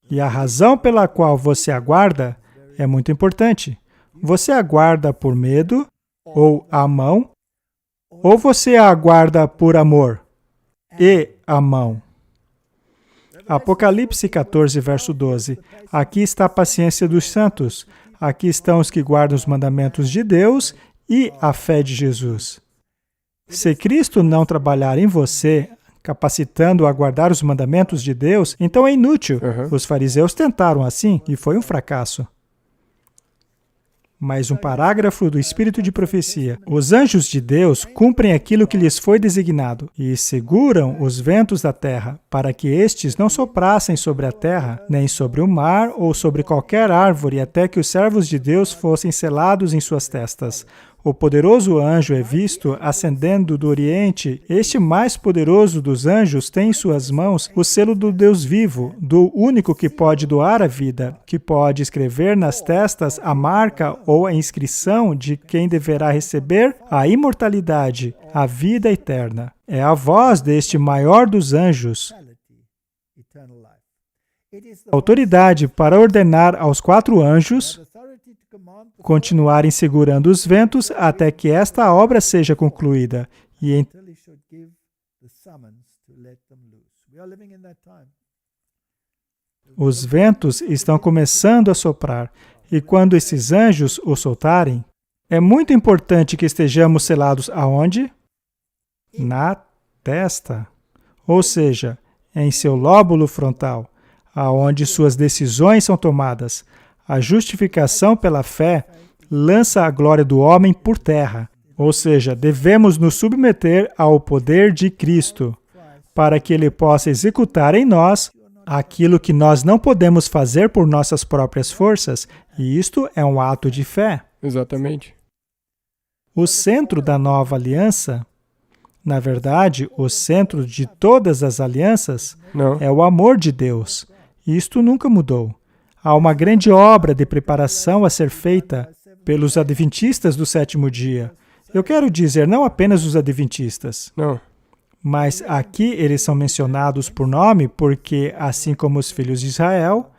E a razão pela qual você aguarda é muito importante. Você aguarda por medo ou amão, ou você aguarda por amor e amão. Apocalipse 14, verso 12. Aqui está a paciência dos santos. Aqui estão os que guardam os mandamentos de Deus e a fé de Jesus. Se Cristo não trabalhar em você, capacitando a guardar os mandamentos de Deus, então é inútil. Os fariseus tentaram assim e foi um fracasso. Mais um parágrafo do Espírito de Profecia. Os anjos de Deus cumprem aquilo que lhes foi designado e seguram os ventos da terra, para que estes não soprassem sobre a terra, nem sobre o mar ou sobre qualquer árvore, até que os servos de Deus fossem selados em suas testas. O poderoso anjo é visto ascendendo do Oriente. Este mais poderoso dos anjos tem em suas mãos o selo do Deus vivo, do único que pode doar a vida, que pode escrever nas testas a marca ou a inscrição de quem deverá receber a imortalidade, a vida eterna. É a voz deste maior dos anjos. Autoridade para ordenar aos 4 anjos continuarem segurando os ventos até que esta obra seja concluída. E os ventos estão começando a soprar, e quando esses anjos o soltarem, é muito importante que estejamos selados aonde? Na testa, ou seja, em seu lóbulo frontal, aonde suas decisões são tomadas. A justificação pela fé lança a glória do homem por terra, ou seja, devemos nos submeter ao poder de Cristo, para que Ele possa executar em nós aquilo que nós não podemos fazer por nossas próprias forças, e isto é um ato de fé. Exatamente. O centro da nova aliança, na verdade, o centro de todas as alianças, é o amor de Deus. Isto nunca mudou. Há uma grande obra de preparação a ser feita pelos adventistas do 7º dia. Eu quero dizer, não apenas os adventistas. Não. Mas aqui eles são mencionados por nome porque, assim como os filhos de Israel,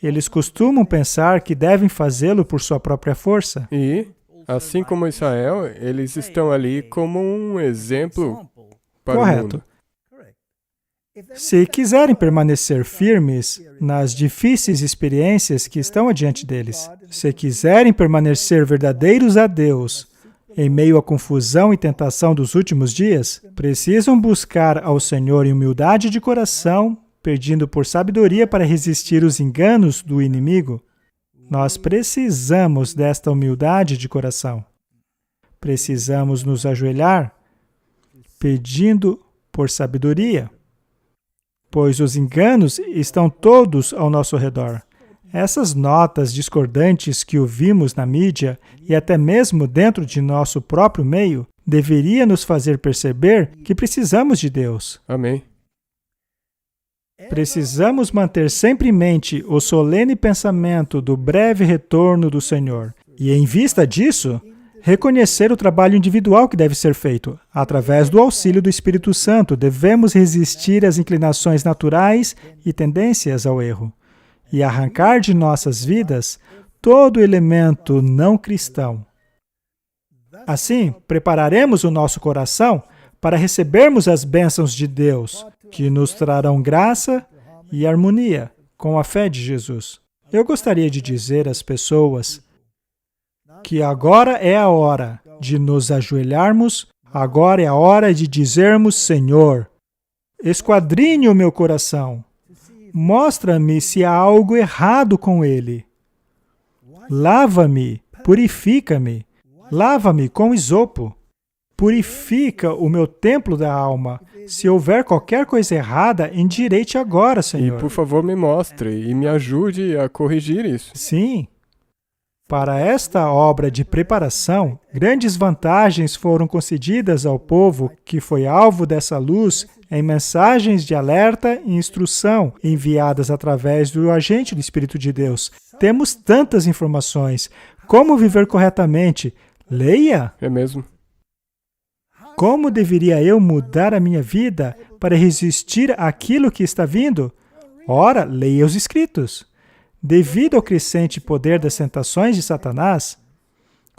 eles costumam pensar que devem fazê-lo por sua própria força. E, assim como Israel, eles estão ali como um exemplo para o mundo. Se quiserem permanecer firmes nas difíceis experiências que estão adiante deles, se quiserem permanecer verdadeiros a Deus em meio à confusão e tentação dos últimos dias, precisam buscar ao Senhor em humildade de coração, pedindo por sabedoria para resistir os enganos do inimigo. Nós precisamos desta humildade de coração. Precisamos nos ajoelhar, pedindo por sabedoria, pois os enganos estão todos ao nosso redor. Essas notas discordantes que ouvimos na mídia e até mesmo dentro de nosso próprio meio deveria nos fazer perceber que precisamos de Deus. Amém. Precisamos manter sempre em mente o solene pensamento do breve retorno do Senhor. E em vista disso, reconhecer o trabalho individual que deve ser feito. Através do auxílio do Espírito Santo, devemos resistir às inclinações naturais e tendências ao erro, e arrancar de nossas vidas todo elemento não cristão. Assim, prepararemos o nosso coração para recebermos as bênçãos de Deus, que nos trarão graça e harmonia com a fé de Jesus. Eu gostaria de dizer às pessoas que agora é a hora de nos ajoelharmos, agora é a hora de dizermos: Senhor, esquadrinhe o meu coração, mostra-me se há algo errado com ele. Lava-me, purifica-me, lava-me com isopo. Purifica o meu templo da alma. Se houver qualquer coisa errada, endireite agora, Senhor. E, por favor, me mostre e me ajude a corrigir isso. Sim. Para esta obra de preparação, grandes vantagens foram concedidas ao povo que foi alvo dessa luz em mensagens de alerta e instrução enviadas através do agente do Espírito de Deus. Temos tantas informações. Como viver corretamente? Leia! É mesmo. Como deveria eu mudar a minha vida para resistir àquilo que está vindo? Ora, leia os Escritos. Devido ao crescente poder das tentações de Satanás,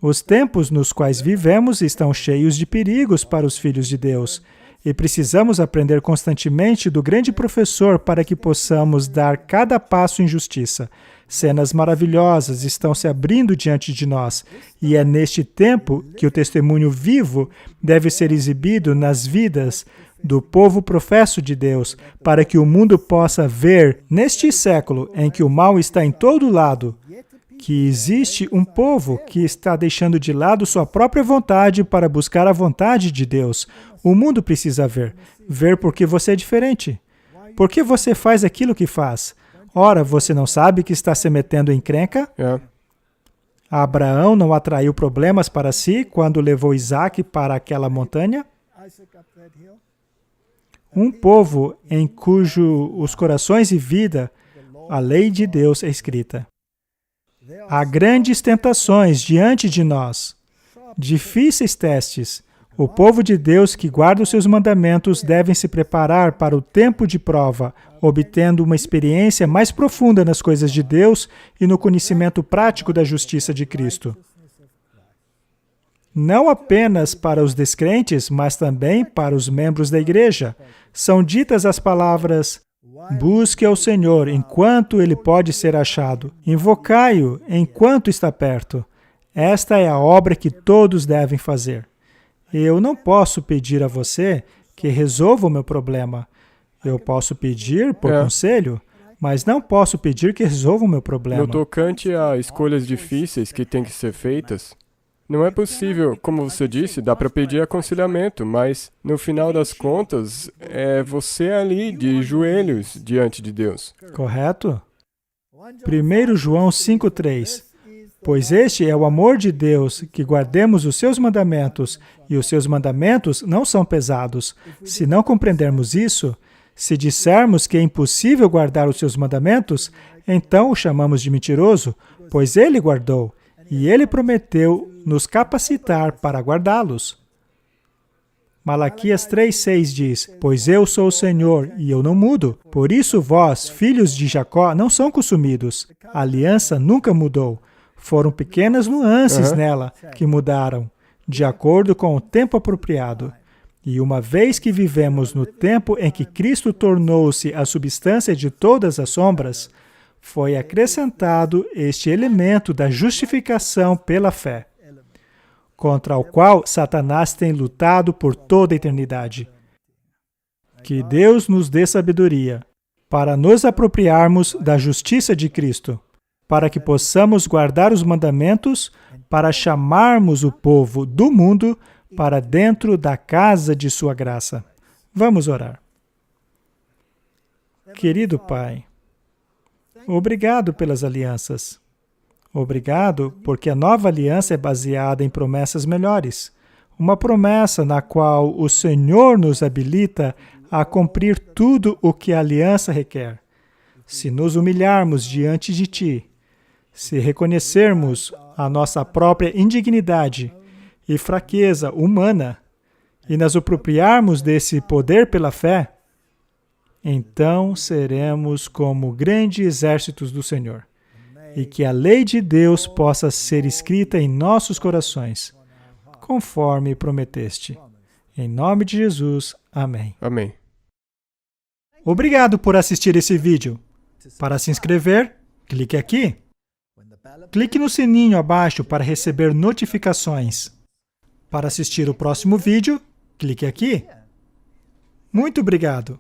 os tempos nos quais vivemos estão cheios de perigos para os filhos de Deus, e precisamos aprender constantemente do grande professor para que possamos dar cada passo em justiça. Cenas maravilhosas estão se abrindo diante de nós, e é neste tempo que o testemunho vivo deve ser exibido nas vidas do povo professo de Deus, para que o mundo possa ver, neste século em que o mal está em todo lado, que existe um povo que está deixando de lado sua própria vontade para buscar a vontade de Deus. O mundo precisa ver. Ver porque você é diferente. Por que você faz aquilo que faz? Ora, você não sabe que está se metendo em encrenca? Abraão não atraiu problemas para si quando levou Isaac para aquela montanha? Um povo em cujo os corações e vida, a lei de Deus é escrita. Há grandes tentações diante de nós, difíceis testes. O povo de Deus que guarda os seus mandamentos devem se preparar para o tempo de prova, obtendo uma experiência mais profunda nas coisas de Deus e no conhecimento prático da justiça de Cristo. Não apenas para os descrentes, mas também para os membros da igreja. São ditas as palavras: busque ao Senhor enquanto ele pode ser achado. Invocai-o enquanto está perto. Esta é a obra que todos devem fazer. Eu não posso pedir a você que resolva o meu problema. Eu posso pedir por conselho, mas não posso pedir que resolva o meu problema. No tocante a escolhas difíceis que têm que ser feitas, não é possível, como você disse, dá para pedir aconselhamento, mas no final das contas, é você ali de joelhos diante de Deus. Correto? 1 João 5,3. Pois este é o amor de Deus, que guardemos os seus mandamentos, e os seus mandamentos não são pesados. Se não compreendermos isso, se dissermos que é impossível guardar os seus mandamentos, então o chamamos de mentiroso, pois ele guardou, e ele prometeu nos capacitar para guardá-los. Malaquias 3,6 diz: pois eu sou o Senhor, e eu não mudo. Por isso vós, filhos de Jacó, não são consumidos. A aliança nunca mudou. Foram pequenas nuances nela que mudaram, de acordo com o tempo apropriado. E uma vez que vivemos no tempo em que Cristo tornou-se a substância de todas as sombras, foi acrescentado este elemento da justificação pela fé, contra o qual Satanás tem lutado por toda a eternidade. Que Deus nos dê sabedoria para nos apropriarmos da justiça de Cristo, para que possamos guardar os mandamentos, para chamarmos o povo do mundo para dentro da casa de sua graça. Vamos orar. Querido Pai, obrigado pelas alianças. Obrigado porque a nova aliança é baseada em promessas melhores. Uma promessa na qual o Senhor nos habilita a cumprir tudo o que a aliança requer. Se nos humilharmos diante de Ti, se reconhecermos a nossa própria indignidade e fraqueza humana e nos apropriarmos desse poder pela fé, então seremos como grandes exércitos do Senhor, e que a lei de Deus possa ser escrita em nossos corações, conforme prometeste. Em nome de Jesus, amém. Amém. Obrigado por assistir esse vídeo. Para se inscrever, Clique aqui. Clique no sininho abaixo para receber notificações. Para assistir o próximo vídeo, clique aqui. Muito obrigado!